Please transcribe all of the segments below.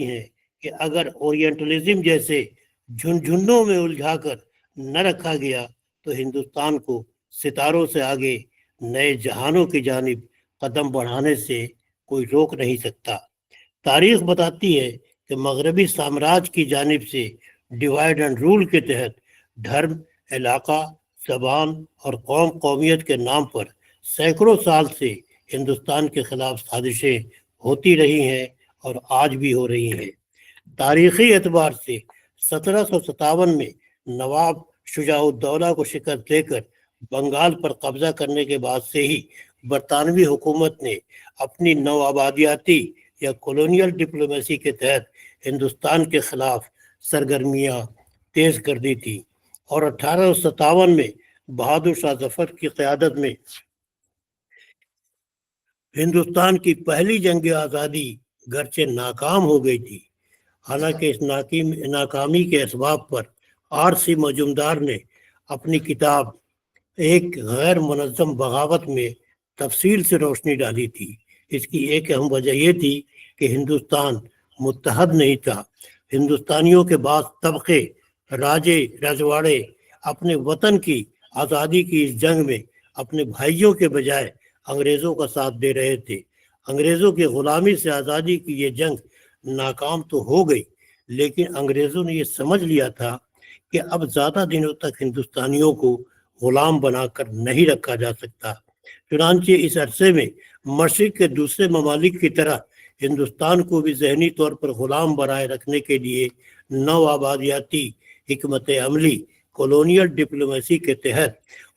ہیں کہ اگر اورینٹلزم جیسے جھنجھنوں میں الجھا کر نہ رکھا گیا تو ہندوستان کو ستاروں سے آگے نئے جہانوں کی جانب قدم بڑھانے سے کوئی روک نہیں سکتا۔ تاریخ بتاتی ہے کہ مغربی سامراج کی جانب سے ڈیوائڈ اینڈ رول کے تحت دھرم، علاقہ، زبان اور قومیت کے نام پر سینکڑوں سال سے ہندوستان کے خلاف سازشیں ہوتی رہی ہیں اور آج بھی ہو رہی ہیں۔ تاریخی اعتبار سے 1757 میں نواب شجاع الدولہ کو شکست دے کر بنگال پر قبضہ کرنے کے بعد سے ہی برطانوی حکومت نے اپنی نوآبادیاتی یا کولونیل ڈپلومیسی کے تحت ہندوستان کے خلاف سرگرمیاں تیز کر دی تھی، اور 1857 میں بہادر شاہ ظفر کی قیادت میں ہندوستان کی پہلی جنگ آزادی گرچہ ناکام ہو گئی تھی، حالانکہ اس ناکامی کے اسباب پر آر.سی. مجومدار نے اپنی کتاب ایک غیر منظم بغاوت میں تفصیل سے روشنی ڈالی تھی۔ اس کی ایک اہم وجہ یہ تھی کہ ہندوستان متحد نہیں تھا۔ ہندوستانیوں کے بعض طبقے، راجے رجواڑے اپنے وطن کی آزادی کی اس جنگ میں اپنے بھائیوں کے بجائے انگریزوں کا ساتھ دے رہے تھے۔ انگریزوں کی غلامی سے آزادی کی یہ جنگ ناکام تو ہو گئی، لیکن انگریزوں نے یہ سمجھ لیا تھا کہ اب زیادہ دنوں تک ہندوستانیوں کو غلام بنا کر نہیں رکھا جا سکتا۔ چنانچہ اس عرصے میں مشرق کے دوسرے ممالک کی طرح ہندوستان کو بھی ذہنی طور پر غلام بنائے رکھنے کے لیے نوآبادیاتی حکمت عملی کولونیل ڈپلومیسی کے تحت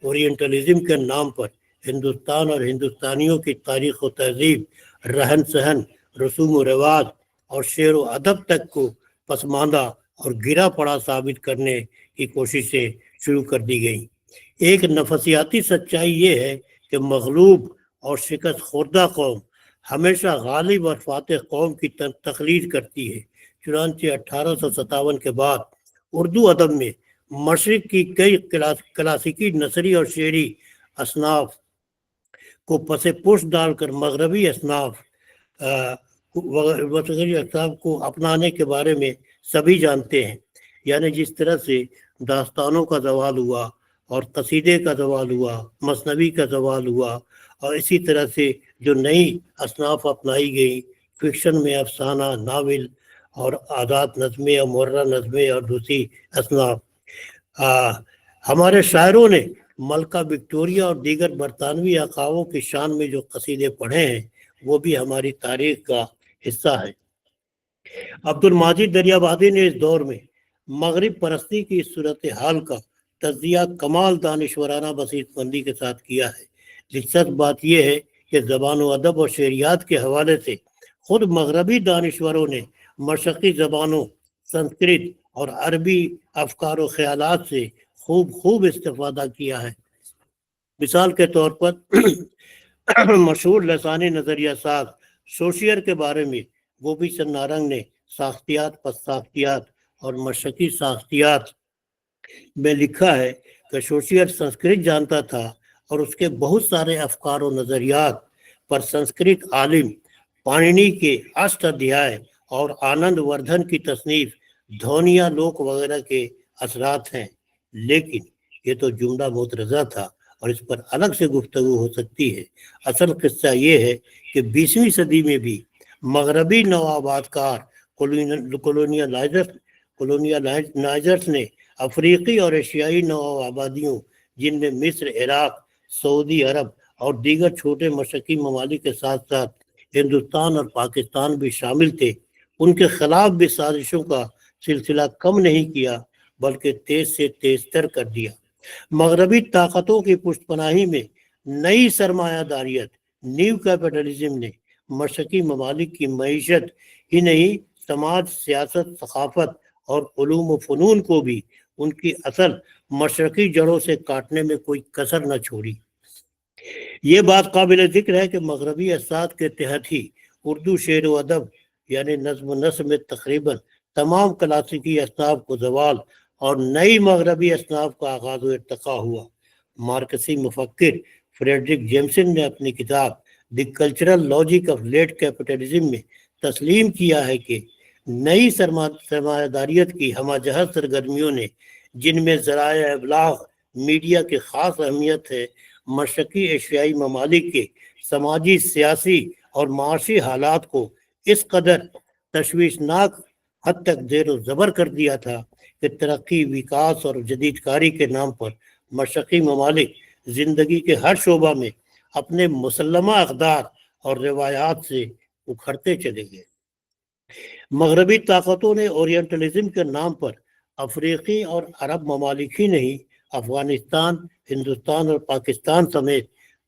اورینٹلزم کے نام پر ہندوستان اور ہندوستانیوں کی تاریخ و تہذیب، رہن سہن، رسوم و رواج اور شعر و ادب تک کو پسماندہ اور گرا پڑا ثابت کرنے کی کوششیں شروع کر دی گئیں۔ ایک نفسیاتی سچائی یہ ہے کہ مغلوب اور شکست خوردہ قوم ہمیشہ غالب اور فاتح قوم کی تقلید کرتی ہے۔ چنانچہ 1857 کے بعد اردو ادب میں مشرق کی کئی کلاسیکی نثری اور شعری اصناف کو پس پوش ڈال کر مغربی اصناف کو اپنانے کے بارے میں سبھی جانتے ہیں۔ یعنی جس طرح سے داستانوں کا زوال ہوا اور قصیدے کا زوال ہوا، مثنوی کا زوال ہوا، اور اسی طرح سے جو نئی اصناف اپنائی گئی، فکشن میں افسانہ، ناول اور آزاد نظمیں اور مرہ نظمیں اور دوسری اصناف۔ ہمارے شاعروں نے ملکہ وکٹوریہ اور دیگر برطانوی آقاؤں کی شان میں جو قصیدے پڑھے ہیں وہ بھی ہماری تاریخ کا حصہ ہے۔ عبد الماجد دریابادی نے اس دور میں مغرب پرستی کی صورتحال کا تجزیہ کمال دانشورانہ بصیرت مندی کے ساتھ کیا ہے۔ دلچسپ بات یہ ہے کہ زبان و ادب اور شعریات کے حوالے سے خود مغربی دانشوروں نے مشرقی زبانوں سنسکرت اور عربی افکار و خیالات سے خوب استفادہ کیا ہے۔ مثال کے طور پر مشہور لسانی نظریہ ساز سوشیر کے بارے میں گوپی چند نارنگ نے ساختیات پس ساختیات اور مشرقی ساختیات میں لکھا ہے کہ سوشیر سنسکرت جانتا تھا اور اس کے بہت سارے افکار و نظریات پر سنسکرت عالم پانینی کے اشٹ ادھیائے اور آنند وردھن کی تصنیف دھونیا لوک وغیرہ کے اثرات ہیں۔ لیکن یہ تو جملہ مترجہ تھا اور اس پر الگ سے گفتگو ہو سکتی ہے۔ اصل قصہ یہ ہے کہ 20ویں صدی میں بھی مغربی نوآبادکار کولونیلائزرز نے افریقی اور ایشیائی نوآبادیوں جن میں مصر، عراق، سعودی عرب اور دیگر چھوٹے مشرقی ممالک کے ساتھ ساتھ ہندوستان اور پاکستان بھی شامل تھے، ان کے خلاف بھی سازشوں کا سلسلہ کم نہیں کیا بلکہ تیز سے تیز تر کر دیا۔ مغربی طاقتوں کی پشت پناہی میں نئی سرمایہ داریت، نیو کیپٹلزم نے مشرقی ممالک کی معیشت ہی نہیں، سماج، سیاست، ثقافت اور علوم و فنون کو بھی ان کی اصل مشرقی جڑوں سے کاٹنے میں کوئی کسر نہ چھوڑی۔ یہ بات قابل ذکر ہے کہ مغربی اثرات کے تحت ہی اردو شعر و ادب یعنی نظم و نثر میں تقریباً تمام کلاسیکی اصناف کو زوال اور نئی مغربی اصناف کا آغاز و ارتقاء ہوا۔ مارکسی مفکر فریڈرک جیمسن نے اپنی کتاب the cultural logic of late capitalism میں تسلیم کیا ہے کہ نئی سرمایہ داریت کی ہمہ جہت سرگرمیوں نے، جن میں ذرائع ابلاغ میڈیا کی خاص اہمیت ہے، مشرقی ایشیائی ممالک کے سماجی، سیاسی اور معاشی حالات کو اس قدر تشویشناک حد تک زیر و زبر کر دیا تھا کہ ترقی، وکاس اور جدید کاری کے نام پر مشرقی ممالک زندگی کے ہر شعبہ میں اپنے مسلمہ اقدار اور روایات سے اکھڑتے چلے گئے۔ مغربی طاقتوں نے اورینٹلزم کے نام پر افریقی اور عرب ممالک ہی نہیں، افغانستان، ہندوستان اور پاکستان سمیت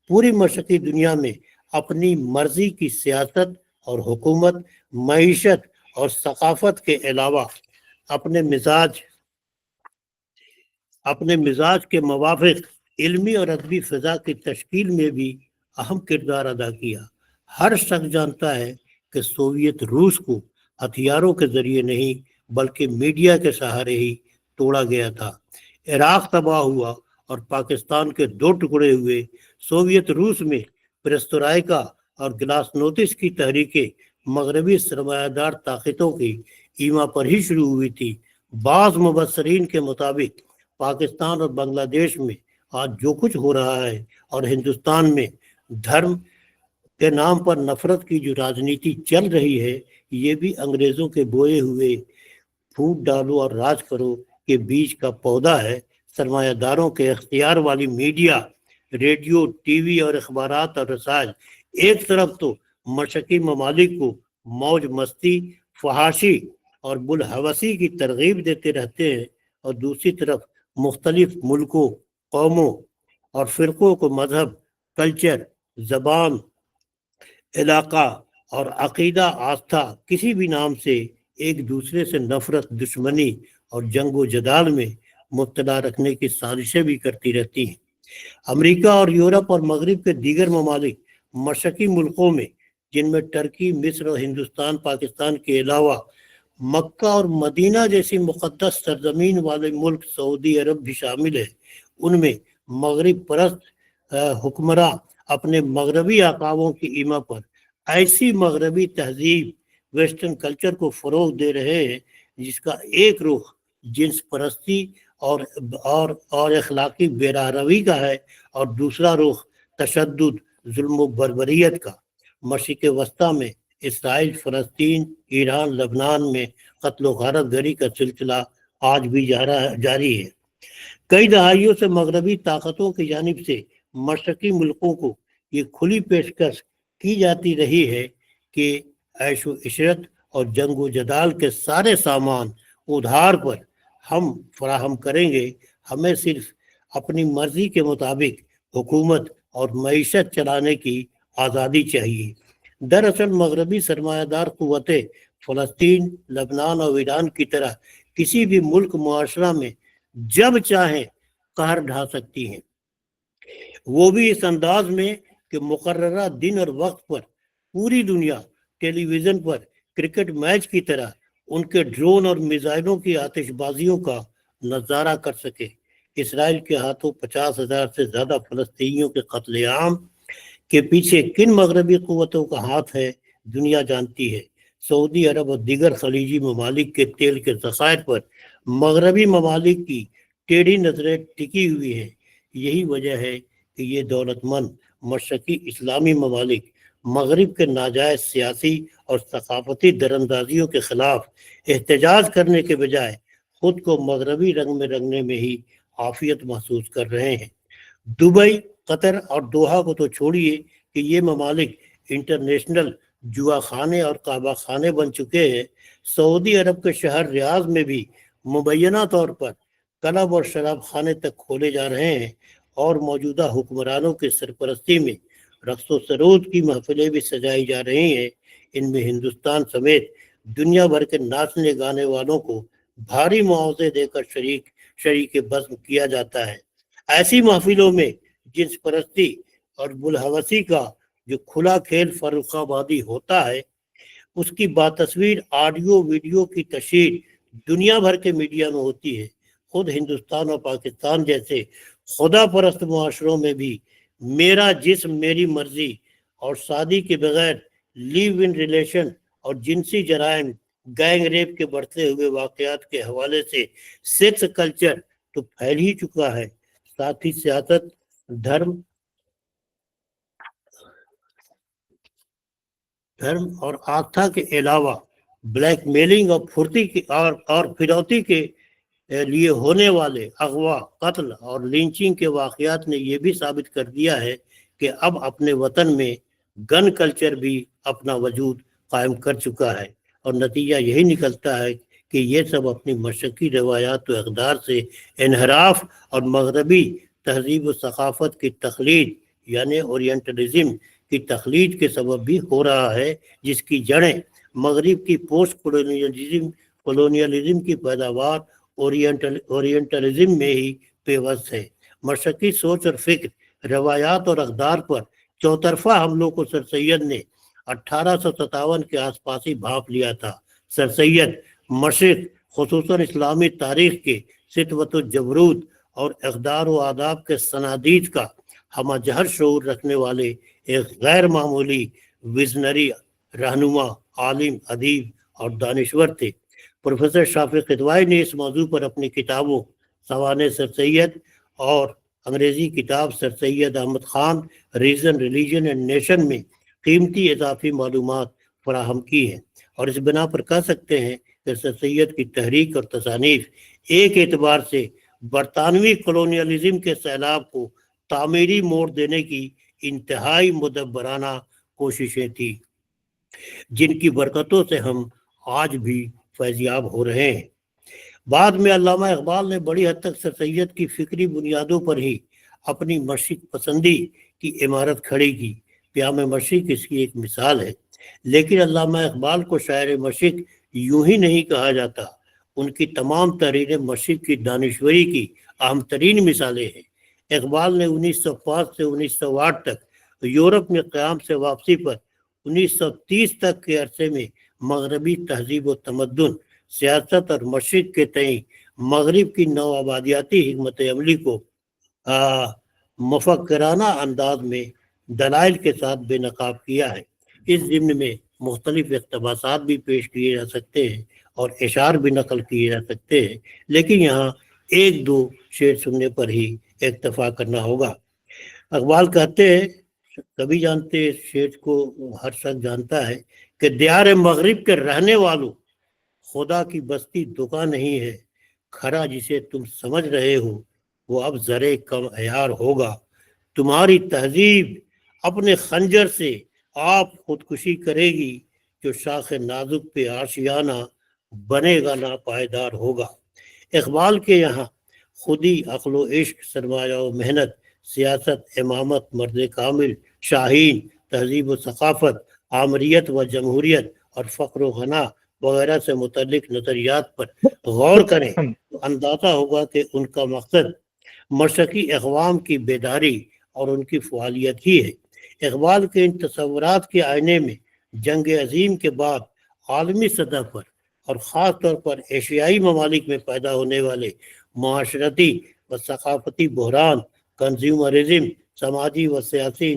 پوری مشرقی دنیا میں اپنی مرضی کی سیاست اور حکومت، معیشت اور ثقافت کے علاوہ اپنے مزاج کے موافق علمی اور ادبی فضا کی تشکیل میں بھی اہم کردار ادا کیا۔ ہر شخص جانتا ہے کہ سوویت روس کو ہتھیاروں کے ذریعے نہیں بلکہ میڈیا کے سہارے ہی توڑا گیا تھا۔ عراق تباہ ہوا اور پاکستان کے دو ٹکڑے ہوئے۔ سوویت روس میں پیرسترائکا اور گلاسنوسٹ کی تحریکیں مغربی سرمایہ دار طاقتوں کی ایما پر ہی شروع ہوئی تھی۔ بعض مبصرین کے مطابق پاکستان اور بنگلہ دیش میں آج جو کچھ ہو رہا ہے اور ہندوستان میں دھرم کے نام پر نفرت کی جو راجنیتی چل رہی ہے، یہ بھی انگریزوں کے بوئے ہوئے پھوٹ ڈالو اور راج کرو کے بیچ کا پودا ہے۔ سرمایہ داروں کے اختیار والی میڈیا، ریڈیو، ٹی وی اور اخبارات اور رسائل ایک طرف تو مشرقی ممالک کو موج مستی، فحاشی اور بلحوثی کی ترغیب دیتے رہتے ہیں، اور دوسری طرف مختلف ملکوں، قوموں اور فرقوں کو مذہب، کلچر، زبان، علاقہ اور عقیدہ، آستھا، کسی بھی نام سے ایک دوسرے سے نفرت، دشمنی اور جنگ و جدال میں مبتلا رکھنے کی سازشیں بھی کرتی رہتی ہیں۔ امریکہ اور یورپ اور مغرب کے دیگر ممالک مشرقی ملکوں میں، جن میں ترکی، مصر اور ہندوستان، پاکستان کے علاوہ مکہ اور مدینہ جیسی مقدس سرزمین والے ملک سعودی عرب بھی شامل ہے، ان میں مغرب پرست حکمراں اپنے مغربی آقاؤں کی ایما پر ایسی مغربی تہذیب، ویسٹرن کلچر کو فروغ دے رہے ہیں جس کا ایک رخ جنس پرستی اور اخلاقی بے روی کا ہے، اور دوسرا رخ تشدد، ظلم و بربریت کا۔ مشرق وسطیٰ میں اسرائیل، فلسطین، ایران، لبنان میں قتل و غارت گری کا سلسلہ آج بھی جاری ہے۔ کئی دہائیوں سے مغربی طاقتوں کی جانب سے مشرقی ملکوں کو یہ کھلی پیشکش کی جاتی رہی ہے کہ عیش و عشرت اور جنگ و جدال کے سارے سامان ادھار پر ہم فراہم کریں گے، ہمیں صرف اپنی مرضی کے مطابق حکومت اور معیشت چلانے کی آزادی چاہیے۔ دراصل مغربی سرمایہ دار قوتیں فلسطین، لبنان اور ایران کی طرح کسی بھی ملک معاشرہ میں جب چاہیں قہر ڈھا سکتی ہیں، وہ بھی اس انداز میں کہ مقررہ دن اور وقت پر پوری دنیا ٹیلی ویژن پر کرکٹ میچ کی طرح ان کے ڈرون اور میزائلوں کی آتش بازیوں کا نظارہ کر سکے۔ اسرائیل کے ہاتھوں 50,000 سے زیادہ فلسطینیوں کے قتل عام کے پیچھے کن مغربی قوتوں کا ہاتھ ہے، دنیا جانتی ہے۔ سعودی عرب اور دیگر خلیجی ممالک کے تیل کے ذخائر پر مغربی ممالک کی ٹیڑھی نظریں ٹکی ہوئی ہیں۔ یہی وجہ ہے کہ یہ دولت مند مشرقی اسلامی ممالک مغرب کے ناجائز سیاسی اور ثقافتی دراندازیوں کے خلاف احتجاج کرنے کے بجائے خود کو مغربی رنگ میں رنگنے میں ہی عافیت محسوس کر رہے ہیں۔ دبئی، قطر اور دوحہ کو تو چھوڑیے کہ یہ ممالک انٹرنیشنل جوا خانے اور کعبہ خانے بن چکے ہیں۔ سعودی عرب کے شہر ریاض میں بھی مبینہ طور پر کلب اور شراب خانے تک کھولے جا رہے ہیں، اور موجودہ حکمرانوں کی سرپرستی میں رقص و سرود کی محفلیں بھی سجائی جا رہی ہیں۔ ان میں ہندوستان سمیت دنیا بھر کے ناچنے گانے والوں کو بھاری معاوضے دے کر شریک بزم کیا جاتا ہے۔ ایسی محفلوں میں جنس پرستی اور بلحوثی کا جو کھلا کھیل فروخ آبادی ہوتا ہے، اس کی باتصویر آڈیو ویڈیو کی تشہیر دنیا بھر کے میڈیا میں ہوتی ہے۔ خود ہندوستان اور پاکستان جیسے خدا پرست معاشروں میں بھی میرا جسم میری مرضی اور شادی کے بغیر لیو ان ریلیشن اور جنسی جرائم گینگ ریپ کے بڑھتے ہوئے واقعات کے حوالے سے سیکس کلچر تو پھیل ہی چکا ہے، ساتھ ہی سیاست، دھرم اور آستھا کے علاوہ بلیک میلنگ اور فروتی کے لیے ہونے والے اغوا، قتل اور لنچنگ کے واقعات نے یہ بھی ثابت کر دیا ہے کہ اب اپنے وطن میں گن کلچر بھی اپنا وجود قائم کر چکا ہے، اور نتیجہ یہی نکلتا ہے کہ یہ سب اپنی مشرقی روایات و اقدار سے انحراف اور مغربی تہذیب و ثقافت کی تقلید یعنی اورینٹلزم کی تقلید کے سبب بھی ہو رہا ہے، جس کی جڑیں مغرب کی پوسٹ کولونیلزم کی پیداوار اورینٹلزم میں ہی پیوست ہے۔ مشرقی سوچ اور فکر، روایات اور اقدار پر چوطرفہ حملوں کو سر سید نے 1857 کے آس پاس ہی بھانپ لیا تھا۔ سر سید مشرق خصوصاً اسلامی تاریخ کے ستوت و جبروت اور اقدار و آداب کے صنادید کا ہمہ جہر شعور رکھنے والے ایک غیر معمولی ویژنری رہنما، عالم، ادیب اور دانشور تھے۔ پروفیسر شافی قدوانی نے اس موضوع پر اپنی کتابوں سوانح سر سید اور انگریزی کتاب sir Syed Ahmad Khan reason, religion and nation میں قیمتی اضافی معلومات فراہم کی ہیں، اور اس بنا پر کہہ سکتے ہیں کہ سر سید کی تحریک اور تصانیف ایک اعتبار سے برطانوی کولونیلزم کے سیلاب کو تعمیری موڑ دینے کی انتہائی مدبرانہ کوششیں تھیں، جن کی برکتوں سے ہم آج بھی فیضیاب ہو رہے ہیں۔ بعد میں علامہ اقبال نے بڑی حد تک سر سید کی فکری بنیادوں پر ہی اپنی مشرق پسندی کی عمارت کھڑی کی۔ پیام مشرق اس کی ایک مثال ہے، لیکن علامہ اقبال کو شاعر مشرق یوں ہی نہیں کہا جاتا۔ ان کی تمام تحریریں مشرق کی دانشوری کی اہم ترین مثالیں ہیں۔ اقبال نے 1905 سے 1908 تک یورپ میں قیام سے واپسی پر 1930 تک کے عرصے میں مغربی تہذیب و تمدن، سیاست اور مشرق کے تئیں مغرب کی نو آبادیاتی حکمت عملی کو مفکرانہ انداز میں دلائل کے ساتھ بے نقاب کیا ہے۔ اس ضمن میں مختلف اقتباسات بھی پیش کیے جا سکتے ہیں اور اشعار بھی نقل کیے جا سکتے ہیں، لیکن یہاں ایک دو شعر سننے پر ہی اکتفا کرنا ہوگا۔ اقبال کہتے ہیں، کبھی جانتے اس شعر کو ہر شخص جانتا ہے کہ دیار مغرب کے رہنے والوں، خدا کی بستی دکان نہیں ہے، کھرا جسے تم سمجھ رہے ہو وہ اب ذرے کم عیار ہوگا۔ تمہاری تہذیب اپنے خنجر سے آپ خودکشی کرے گی، جو شاخ نازک پہ آشیانہ بنے گا ناپائیدار ہوگا۔ اقبال کے یہاں خودی، عقل و عشق، سرمایہ و محنت، سیاست، امامت، مرد کامل، شاہین، تہذیب و ثقافت، آمریت و جمہوریت اور فقر و غنا وغیرہ سے متعلق نظریات پر غور کریں تو اندازہ ہوگا کہ ان کا مقصد مشرقی اقوام کی بیداری اور ان کی فعالیت ہی ہے۔ اقبال کے ان تصورات کے آئینے میں جنگ عظیم کے بعد عالمی سطح پر اور خاص طور پر ایشیائی ممالک میں پیدا ہونے والے معاشرتی و ثقافتی بحران، کنزیومرزم، سماجی و سیاسی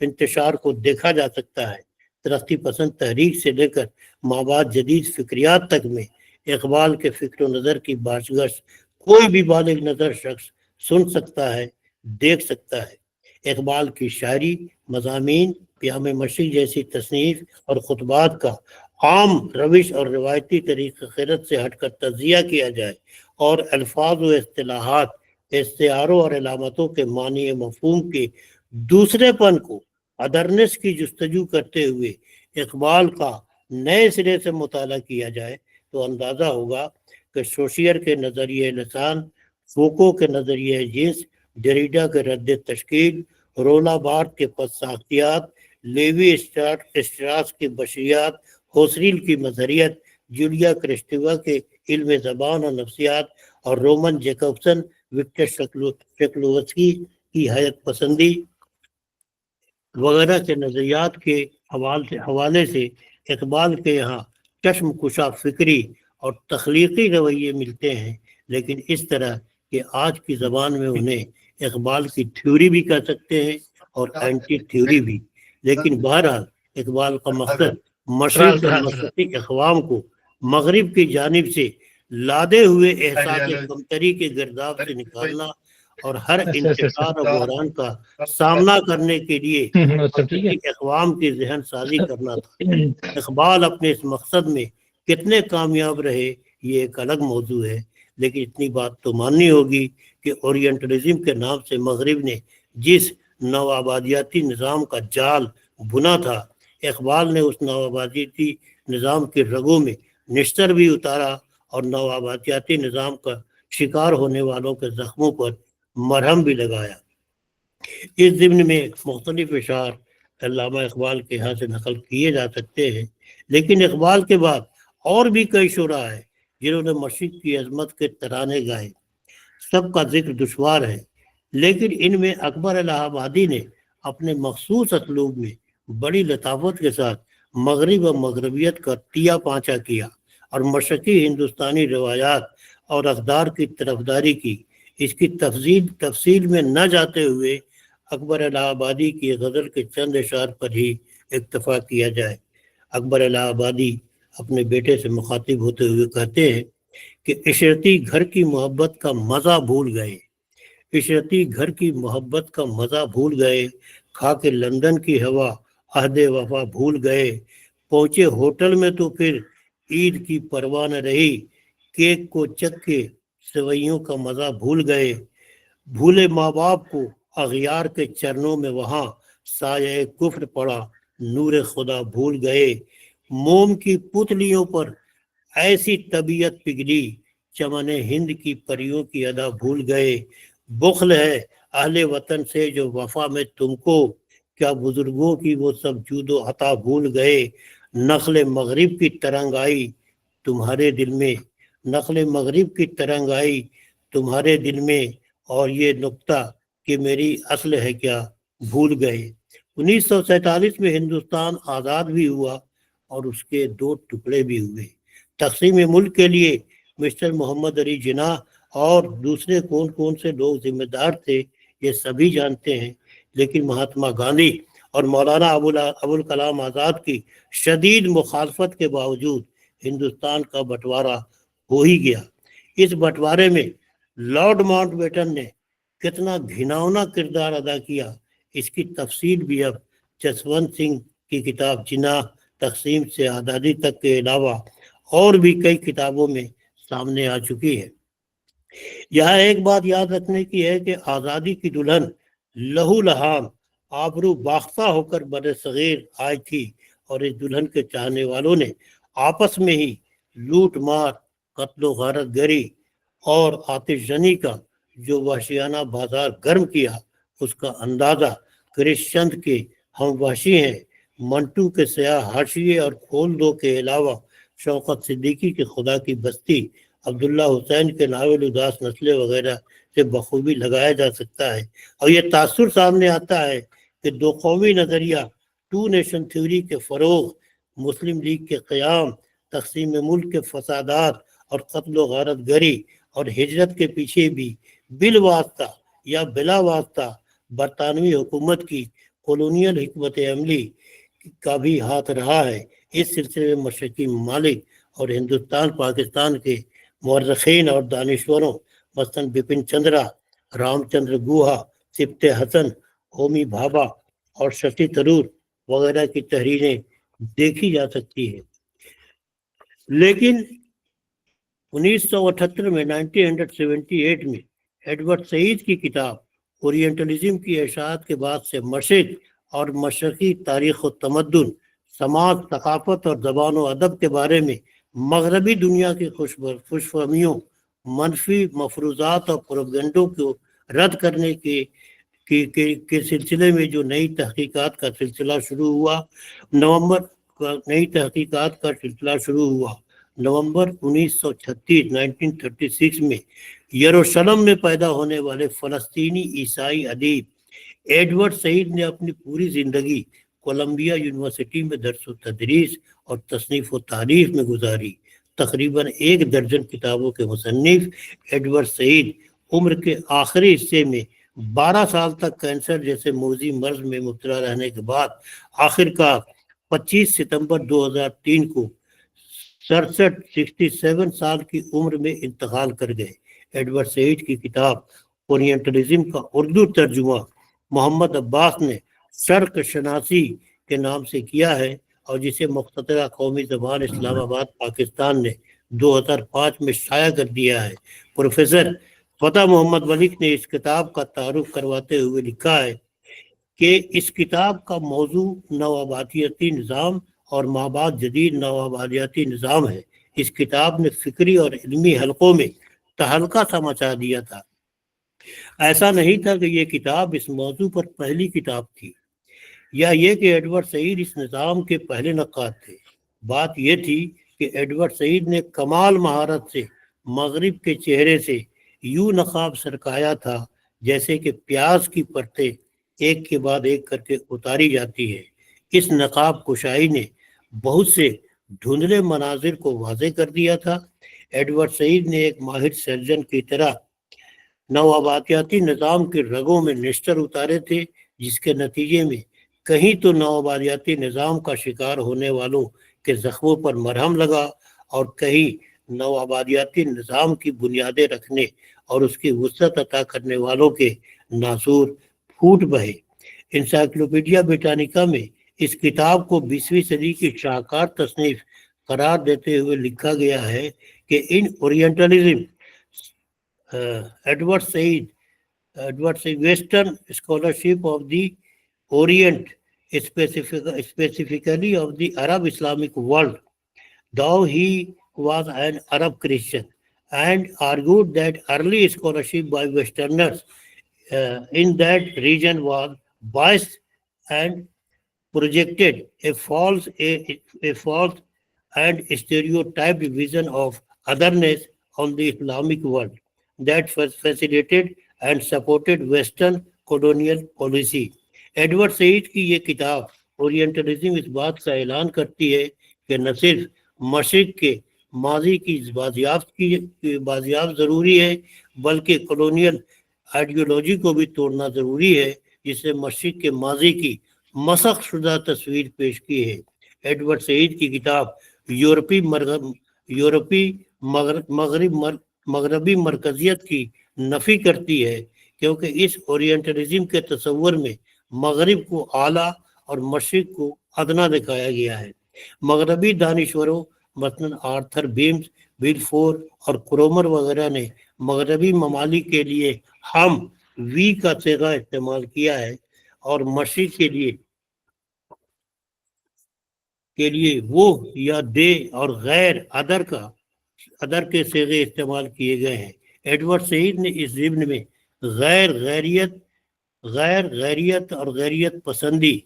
انتشار کو دیکھا جا سکتا ہے۔ ترقی پسند تحریک سے لے کر مابعد جدید فکریات تک میں اقبال کے فکر و نظر کی باشگشت کوئی بھی بالغ نظر شخص سن سکتا ہے، دیکھ سکتا ہے۔ اقبال کی شاعری، مضامین، پیام مشرق جیسی تصنیف اور خطبات کا عام روش اور روایتی طریقہ خیرت سے ہٹ کر تجزیہ کیا جائے اور الفاظ و اصطلاحات، استعاروں اور علامتوں کے معنی مفہوم کے دوسرے پن کو ادرنس کی جستجو کرتے ہوئے اقبال کا نئے سرے سے مطالعہ کیا جائے تو اندازہ ہوگا کہ شوشیر کے نظریہ لسان، فوکو کے نظریہ جنس، ڈیریڈا کے رد تشکیل، رولا بارتھ کے پس ساختیات، لیوی اسٹراس کے بشریات، ہوسریل کی مظہریت، جولیا کرسٹیوا کے علم زبان اور نفسیات، اور رومن جیکبسن، وکٹر شکلوسکی کی حیات پسندی وغیرہ کے نظریات کے حوالے سے اقبال کے یہاں چشم کشا فکری اور تخلیقی رویے ملتے ہیں، لیکن اس طرح کہ آج کی زبان میں انہیں اقبال کی تھیوری بھی کہہ سکتے ہیں اور اینٹی تھیوری بھی۔ لیکن بہرحال اقبال کا مقصد مشرق اور مشرقی اقوام کو مغرب کی جانب سے لادے ہوئے احساس کمتری کے گرداب سے نکالنا اور ہر انتشار اور بحران کا سامنا کرنے کے لیے مشرقی اقوام کی ذہن سازی کرنا تھا۔ اقبال اپنے اس مقصد میں کتنے کامیاب رہے یہ ایک الگ موضوع ہے، لیکن اتنی بات تو ماننی ہوگی کہ اورینٹلزم کے نام سے مغرب نے جس نوآبادیاتی نظام کا جال بنا تھا، اقبال نے اس نوآبادیاتی نظام کے رگوں میں نشتر بھی اتارا اور نوآبادیاتی نظام کا شکار ہونے والوں کے زخموں پر مرہم بھی لگایا۔ اس ضمن میں مختلف اشعار علامہ اقبال کے یہاں سے نقل کیے جا سکتے ہیں، لیکن اقبال کے بعد اور بھی کئی شعراء ہیں جنہوں نے مشرق کی عظمت کے ترانے گائے۔ سب کا ذکر دشوار ہے، لیکن ان میں اکبر الہ آبادی نے اپنے مخصوص اسلوب میں بڑی لطافت کے ساتھ مغرب اور مغربیت کا تیا پانچا کیا اور مشرقی ہندوستانی روایات اور اقدار کی طرفداری کی۔ اس کی تفصیل میں نہ جاتے ہوئے اکبر الہ آبادی کی غزل کے چند اشعار پر ہی اکتفا کیا جائے۔ اکبر الہ آبادی اپنے بیٹے سے مخاطب ہوتے ہوئے کہتے ہیں کہ عشرتی گھر کی محبت کا مزہ بھول گئے، عشرتی گھر کی محبت کا مزہ بھول گئے، کھا کے لندن کی ہوا عہد وفا بھول گئے، پہنچے ہوٹل میں تو پھر عید کی پرواہ نہ رہی، کیک کو چک کے سوئیوں کا مزہ بھول گئے، بھولے ماں باپ کو اغیار کے چرنوں میں وہاں سایہ کفر پڑا نور خدا بھول گئے، موم کی پتلیوں پر ایسی طبیعت پگھلی چمن ہند کی پریوں کی ادا بھول گئے، بخل ہے اہل وطن سے جو وفا میں تم کو، کیا بزرگوں کی وہ سب جود و عطا بھول گئے، نخل مغرب کی ترنگ آئی تمہارے دل میں، نخل مغرب کی ترنگ آئی تمہارے دل میں، اور یہ نکتہ کہ میری اصل ہے کیا بھول گئے۔ 1947 میں ہندوستان آزاد بھی ہوا اور اس کے دو ٹکڑے بھی ہوئے۔ تقسیم ملک کے لیے مسٹر محمد علی جناح اور دوسرے کون کون سے لوگ ذمہ دار تھے یہ سبھی جانتے ہیں، لیکن مہاتما گاندھی اور مولانا ابوالکلام آزاد کی شدید مخالفت کے باوجود ہندوستان کا بٹوارا ہو ہی گیا۔ اس بٹوارے میں لارڈ ماؤنٹ بیٹن نے کتنا گھناؤنا کردار ادا کیا، اس کی تفصیل بھی اب جسونت سنگھ کی کتاب جناح تقسیم سے آزادی تک کے علاوہ اور بھی کئی کتابوں میں سامنے آ چکی ہے۔ یہاں ایک بات یاد رکھنے کی ہے کہ آزادی کی دلہن لہو لہان آبرو باختہ ہو کر بر صغیر آئی تھی، اور اس دلہن کے چاہنے والوں نے آپس میں ہی لوٹ مار، قتل و غارت گری اور آتش زنی کا جو وحشیانہ بازار گرم کیا، اس کا اندازہ کرش چند کے ہم وحشی ہیں منٹو کے سیاہ حاشیے اور کھول دو کے علاوہ شوکت صدیقی کے خدا کی بستی، عبداللہ حسین کے ناول اداس نسلیں وغیرہ سے بخوبی لگایا جا سکتا ہے۔ اور یہ تاثر سامنے آتا ہے کہ دو قومی نظریہ، ٹو نیشن تھیوری کے فروغ، مسلم لیگ کے قیام، تقسیم ملک کے فسادات اور قتل و غارت گری اور ہجرت کے پیچھے بھی بالواسطہ یا بلا واسطہ برطانوی حکومت کی کولونیل حکمت عملی کا بھی ہاتھ رہا ہے۔ اس سلسلے میں مشرقی ممالک اور ہندوستان پاکستان کے مورخین اور دانشوروں مثلاً بپن چندرا، رام چندر گوہا، سبت حسن، ہومی بھابھا اور ششی تھرور وغیرہ کی تحریریں دیکھی جا سکتی ہیں۔ لیکن 1978 میں 1978 میں ایڈورڈ سعید کی کتاب اورینٹلزم کی اشاعت کے بعد سے مشرق اور مشرقی تاریخ و تمدن، سماج، ثقافت اور زبان و ادب کے بارے میں مغربی دنیا کی خوش فہمیوں، منفی مفروضات اور پروپیگنڈوں کو رد کرنے کے سلسلے میں جو نئی تحقیقات کا سلسلہ شروع ہوا، نومبر 1936 میں یروشلم میں پیدا ہونے والے فلسطینی عیسائی ادیب ایڈورڈ سعید نے اپنی پوری زندگی کولمبیا یونیورسٹی میں درس و تدریس اور تصنیف و تعریف میں گزاری۔ تقریباً 1 درجن کتابوں کے مصنف ایڈورڈ سعید عمر کے آخری حصے میں 12 سال تک کینسر جیسے موذی مرض میں مبتلا رہنے کے بعد آخرکار 25 ستمبر 2003 کو 67 سال کی عمر میں انتقال کر گئے۔ ایڈورڈ سعید کی کتاب اورینٹلزم کا اردو ترجمہ محمد عباس نے شرق شناسی کے نام سے کیا ہے، اور جسے مختصرہ قومی زبان اسلام آباد پاکستان نے 2005 میں شائع کر دیا ہے۔ پروفیسر فتح محمد ملک نے اس کتاب کا تعارف کرواتے ہوئے لکھا ہے کہ اس کتاب کا موضوع نوآبادیاتی نظام اور مابعد جدید نوآبادیاتی نظام ہے۔ اس کتاب نے فکری اور علمی حلقوں میں تہلکہ سا مچا دیا تھا۔ ایسا نہیں تھا کہ یہ کتاب اس موضوع پر پہلی کتاب تھی، یا یہ کہ ایڈورڈ سعید اس نظام کے پہلے نقاد تھے۔ بات یہ تھی کہ ایڈورڈ سعید نے کمال مہارت سے مغرب کے چہرے سے یوں نقاب سرکایا تھا جیسے کہ پیاز کی پرتیں ایک کے بعد ایک کر کے اتاری جاتی ہے۔ اس نقاب کشائی نے بہت سے دھندلے مناظر کو واضح کر دیا تھا۔ ایڈورڈ سعید نے ایک ماہر سرجن کی طرح نوآبادیاتی نظام کے رگوں میں نشتر اتارے تھے، جس کے نتیجے میں کہیں تو نوآبادیاتی نظام کا شکار ہونے والوں کے زخموں پر مرہم لگا، اور کہیں نوآبادیاتی نظام کی بنیادیں رکھنے اور اس کی وسعت عطا کرنے والوں کے ناسور پھوٹ بہے۔ انسائکلوپیڈیا بریٹانیکا میں اس کتاب کو 20ویں صدی کی شاہکار تصنیف قرار دیتے ہوئے لکھا گیا ہے کہ in Orientalism Edward Said Western scholarship of the Orient, specifically of the Arab Islamic world, though he was an Arab Christian, and argued that early scholarship by Westerners in that region was biased and projected a false and stereotyped vision of otherness on the Islamic world that facilitated and supported Western colonial policy. Edward Said کی یہ کتاب اورینٹلزم اس بات کا اعلان کرتی ہے کہ نہ صرف مشرق کے ماضی کی بازیافت ضروری ہے، بلکہ کولونیل آئیڈیولوجی کو بھی توڑنا ضروری ہے، جس نے مشرق کے ماضی کی مسخ شدہ تصویر پیش کی ہے۔ ایڈورڈ سعید کی کتاب مغربی مرکزیت کی نفی کرتی ہے، کیونکہ اس اورینٹلزم کے تصور میں مغرب کو اعلیٰ اور مشرق کو ادنا دکھایا گیا ہے۔ مغربی دانشوروں مثلاً آرتھر بیمز، ویل فور اور کرومر وغیرہ نے مغربی ممالک کے لیے ہم وی کا صیغہ استعمال کیا ہے، اور مشرق کے لیے وہ یا دے اور غیر ادر کے صیغے استعمال کیے گئے ہیں۔ ایڈورڈ سعید نے اس ضمن میں غیریت اور غیریت پسندی،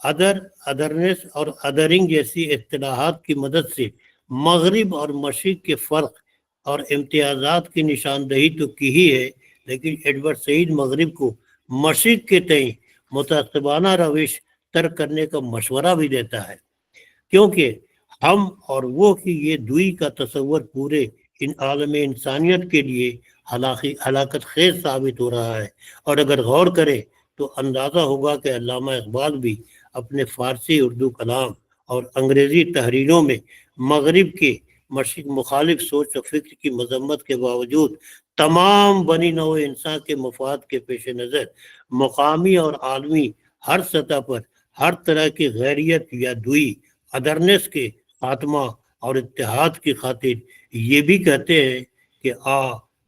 ادرنس اور ادرنگ جیسی اصطلاحات کی مدد سے مغرب اور مشرق کے فرق اور امتیازات کی نشاندہی تو کی ہی ہے، لیکن ایڈورڈ سعید مغرب کو مشرق کے تئیں متعصبانہ روش ترک کرنے کا مشورہ بھی دیتا ہے، کیونکہ ہم اور وہ کی یہ دوئی کا تصور پورے عالم انسانیت کے لیے ہلاکت خیز ثابت ہو رہا ہے۔ اور اگر غور کریں تو اندازہ ہوگا کہ علامہ اقبال بھی اپنے فارسی اردو کلام اور انگریزی تحریروں میں مغرب کے مشرق مخالف سوچ و فکر کی مذمت کے باوجود تمام بنی نوع انسان کے مفاد کے پیش نظر مقامی اور عالمی ہر سطح پر ہر طرح کی غیریت یا دوئی ادرنس کے خاتمہ اور اتحاد کی خاطر یہ بھی کہتے ہیں کہ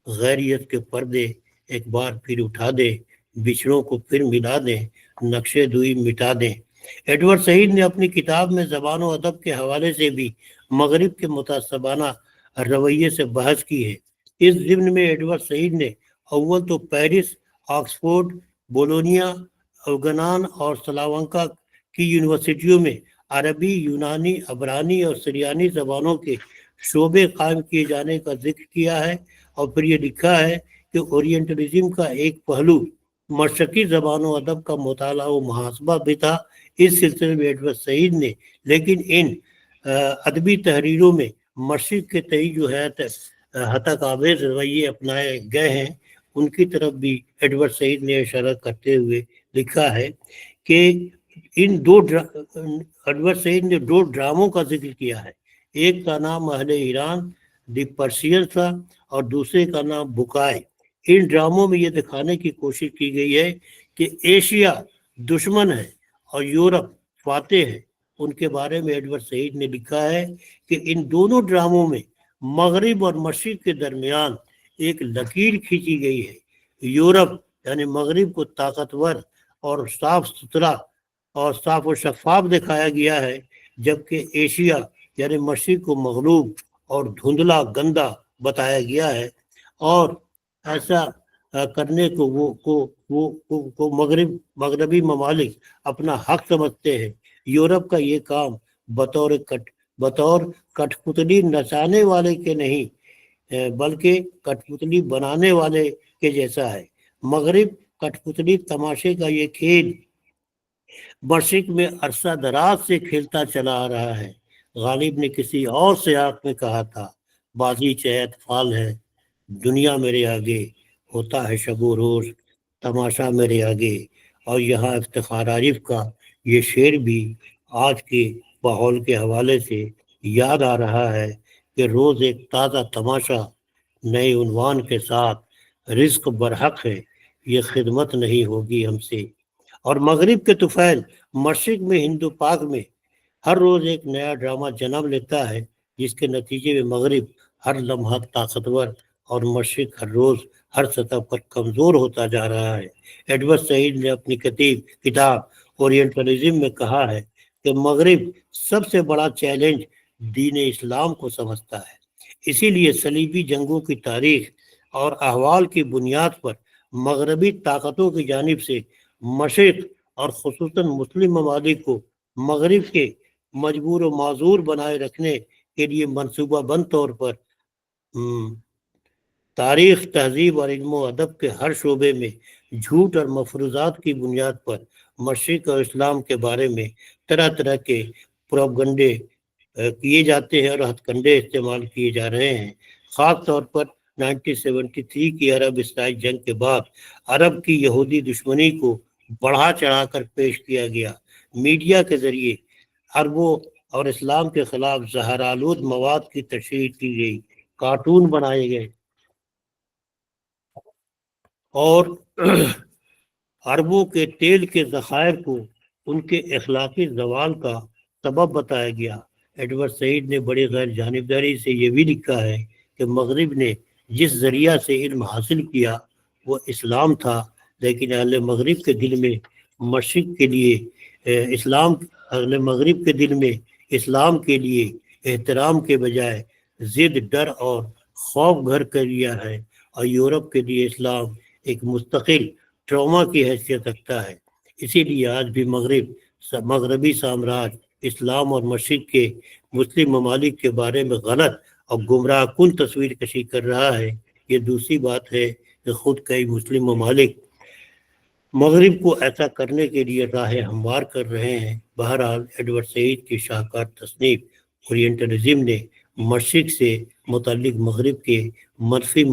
غیریت کے پردے ایک بار پھر اٹھا دیں، بچھڑوں کو پھر ملا دیں، نقشے دوئی مٹا دیں۔ ایڈورڈ سعید نے اپنی کتاب میں زبان و ادب کے حوالے سے بھی مغرب کے متعصبانہ رویے سے بحث کی ہے۔ اس ضمن میں ایڈورڈ سعید نے اول تو پیرس، آکسفورڈ، بولونیا، اوگنان اور سلاونکا کی یونیورسٹیوں میں عربی، یونانی، عبرانی اور سریانی زبانوں کے شعبے قائم کیے جانے کا ذکر کیا ہے، اور پھر یہ لکھا ہے کہ اورینٹلزم کا ایک پہلو مشرقی زبان و ادب کا مطالعہ و محاسبہ بھی تھا۔ اس سلسلے میں ایڈورڈ سعید نے لیکن ان ادبی تحریروں میں مشرق کے تئیں جو ہے ہتک آمیز رویے اپنائے گئے ہیں، ان کی طرف بھی ایڈورڈ سعید نے اشارہ کرتے ہوئے لکھا ہے کہ ان دو انور سعید نے 2 ڈراموں کا ذکر کیا ہے. ایک کا نام اہل ایران دی پرسین تھا اور دوسرے کا نام بکائے. ان ڈراموں میں یہ دکھانے کی کوشش کی گئی ہے کہ ایشیا دشمن ہے اور یورپ فاتح ہے. ان کے بارے میں ایڈور سعید نے لکھا ہے کہ ان دونوں ڈراموں میں مغرب اور مشرق کے درمیان ایک لکیر کھینچی گئی ہے. یورپ یعنی مغرب کو طاقتور اور صاف ستھرا اور صاف و شفاف دکھایا گیا ہے، جبکہ ایشیا یعنی مشرق کو مغلوب اور دھندلا گندا بتایا گیا ہے. اور ایسا کرنے کو مغربی ممالک اپنا حق سمجھتے ہیں. یورپ کا یہ کام بطور کٹ پتلی نچانے والے کے نہیں بلکہ کٹ پتلی بنانے والے کے جیسا ہے. مغرب کٹ پتلی تماشے کا یہ کھیل مشرق میں عرصہ دراز سے کھیلتا چلا آ رہا ہے. غالب نے کسی اور سیاق میں کہا تھا، بازی چہت فال ہے، دنیا میرے آگے، ہوتا ہے شب و روز تماشا میرے آگے. اور یہاں افتخار عارف کا یہ شعر بھی آج کے ماحول کے حوالے سے یاد آ رہا ہے کہ روز ایک تازہ تماشا نئے عنوان کے ساتھ، رزق برحق ہے، یہ خدمت نہیں ہوگی ہم سے. اور مغرب کے طفیل مشرق میں ہندو پاک میں ہر روز ایک نیا ڈرامہ جنم لیتا ہے، جس کے نتیجے میں مغرب ہر لمحہ طاقتور اور مشرق ہر روز ہر سطح پر کمزور ہوتا جا رہا ہے. ایڈور سعید نے اپنی کتاب اورینٹلزم میں کہا ہے کہ مغرب سب سے بڑا چیلنج دین اسلام کو سمجھتا ہے. اسی لیے صلیبی جنگوں کی تاریخ اور احوال کی بنیاد پر مغربی طاقتوں کی جانب سے مشرق اور خصوصاً مسلم ممالک کو مغرب کے مجبور و معذور بنائے رکھنے کے لیے منصوبہ بند طور پر تاریخ، تہذیب اور علم و ادب کے ہر شعبے میں جھوٹ اور مفروضات کی بنیاد پر مشرق اور اسلام کے بارے میں طرح طرح کے پروپیگنڈے کیے جاتے ہیں اور ہتھ کنڈے استعمال کیے جا رہے ہیں. خاص طور پر 1973 کی عرب اسرائیل جنگ کے بعد عرب کی یہودی دشمنی کو بڑھا چڑھا کر پیش کیا گیا. میڈیا کے ذریعے عربوں اور اسلام کے خلاف زہرآلود مواد کی تشہیر کی گئی، کارٹون بنائے گئے اور عربوں کے تیل کے ذخائر کو ان کے اخلاقی زوال کا سبب بتایا گیا. ایڈور سعید نے بڑی غیر جانبداری سے یہ بھی لکھا ہے کہ مغرب نے جس ذریعہ سے علم حاصل کیا وہ اسلام تھا، لیکن اہل مغرب کے دل میں مشرق کے لیے اہل مغرب کے دل میں اسلام کے لیے احترام کے بجائے ضد، ڈر اور خوف گھر کر لیا ہے. اور یورپ کے لیے اسلام ایک مستقل ٹراما کی حیثیت رکھتا ہے. اسی لیے آج بھی مغربی سامراج اسلام اور مشرق کے مسلم ممالک کے بارے میں غلط اور گمراہ کن تصویر کشی کر رہا ہے. یہ دوسری بات ہے کہ خود کئی مسلم ممالک مغرب کو ایسا کرنے کے لیے راہ ہموار کر رہے ہیں. بہرحال ایڈور سعید کی شاہکار تصنیف اورینٹلزم نے مشرق سے متعلق مغرب کے منفی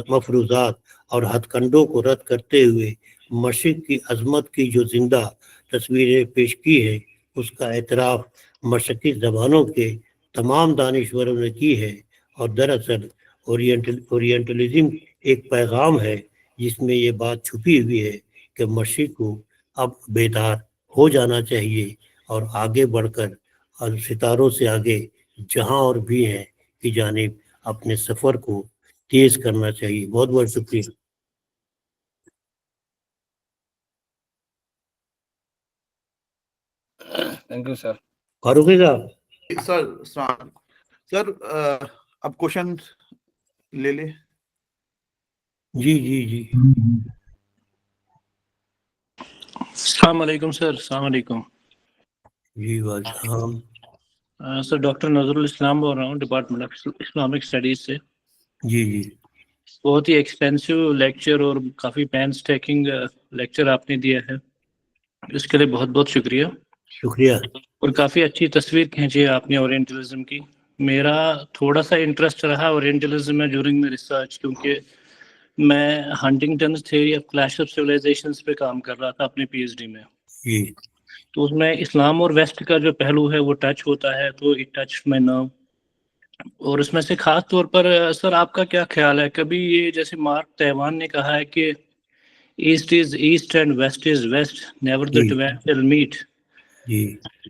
مفروضات اور ہتھ کنڈوں کو رد کرتے ہوئے مشرق کی عظمت کی جو زندہ تصویریں پیش کی ہے، اس کا اعتراف مشرقی زبانوں کے تمام دانشوروں نے کی ہے. اور دراصل اورینٹلزم ایک پیغام ہے جس میں یہ بات چھپی ہوئی ہے کہ مشرق کو اب بیدار ہو جانا چاہیے اور آگے بڑھ کر ستاروں سے آگے جہاں اور بھی ہیں کی جانب اپنے سفر کو تیز کرنا چاہیے. بہت بہت شکریہ. Thank you sir. فاروق صاحب. سر اب کوشچن لے لیں. جی جی جی. السلام علیکم سر. السلام علیکم. جی وعلیکم. سر ڈاکٹر نظر الاسلام بول رہا ہوں ڈپارٹمنٹ آف اسلامک اسٹڈیز سے. جی جی. بہت ہی ایکسپینسو لیکچر اور کافی پینس ٹیکنگ لیکچر آپ نے دیا ہے، اس کے لیے بہت بہت شکریہ. شکریہ. اور کافی اچھی تصویر کھینچی ہے آپ نے اورینٹلزم کی. میرا تھوڑا سا انٹرسٹ رہا اورینٹلزم میں ڈیورنگ میں ریسرچ، کیونکہ میں Huntington's theory of clash of civilizations پہ کام کر رہا تھا اپنے پی ایچ ڈی میں. جی. تو اس میں اسلام اور ویسٹ کا جو پہلو ہے وہ ٹچ ہوتا ہے، تو اٹ ٹچ مائی نرو. اور اس میں سے خاص طور پر سر آپ کا کیا خیال ہے، کبھی یہ جیسے مارک تیوان نے کہا ہے کہ east is east and west is west, never the twain shall meet. جی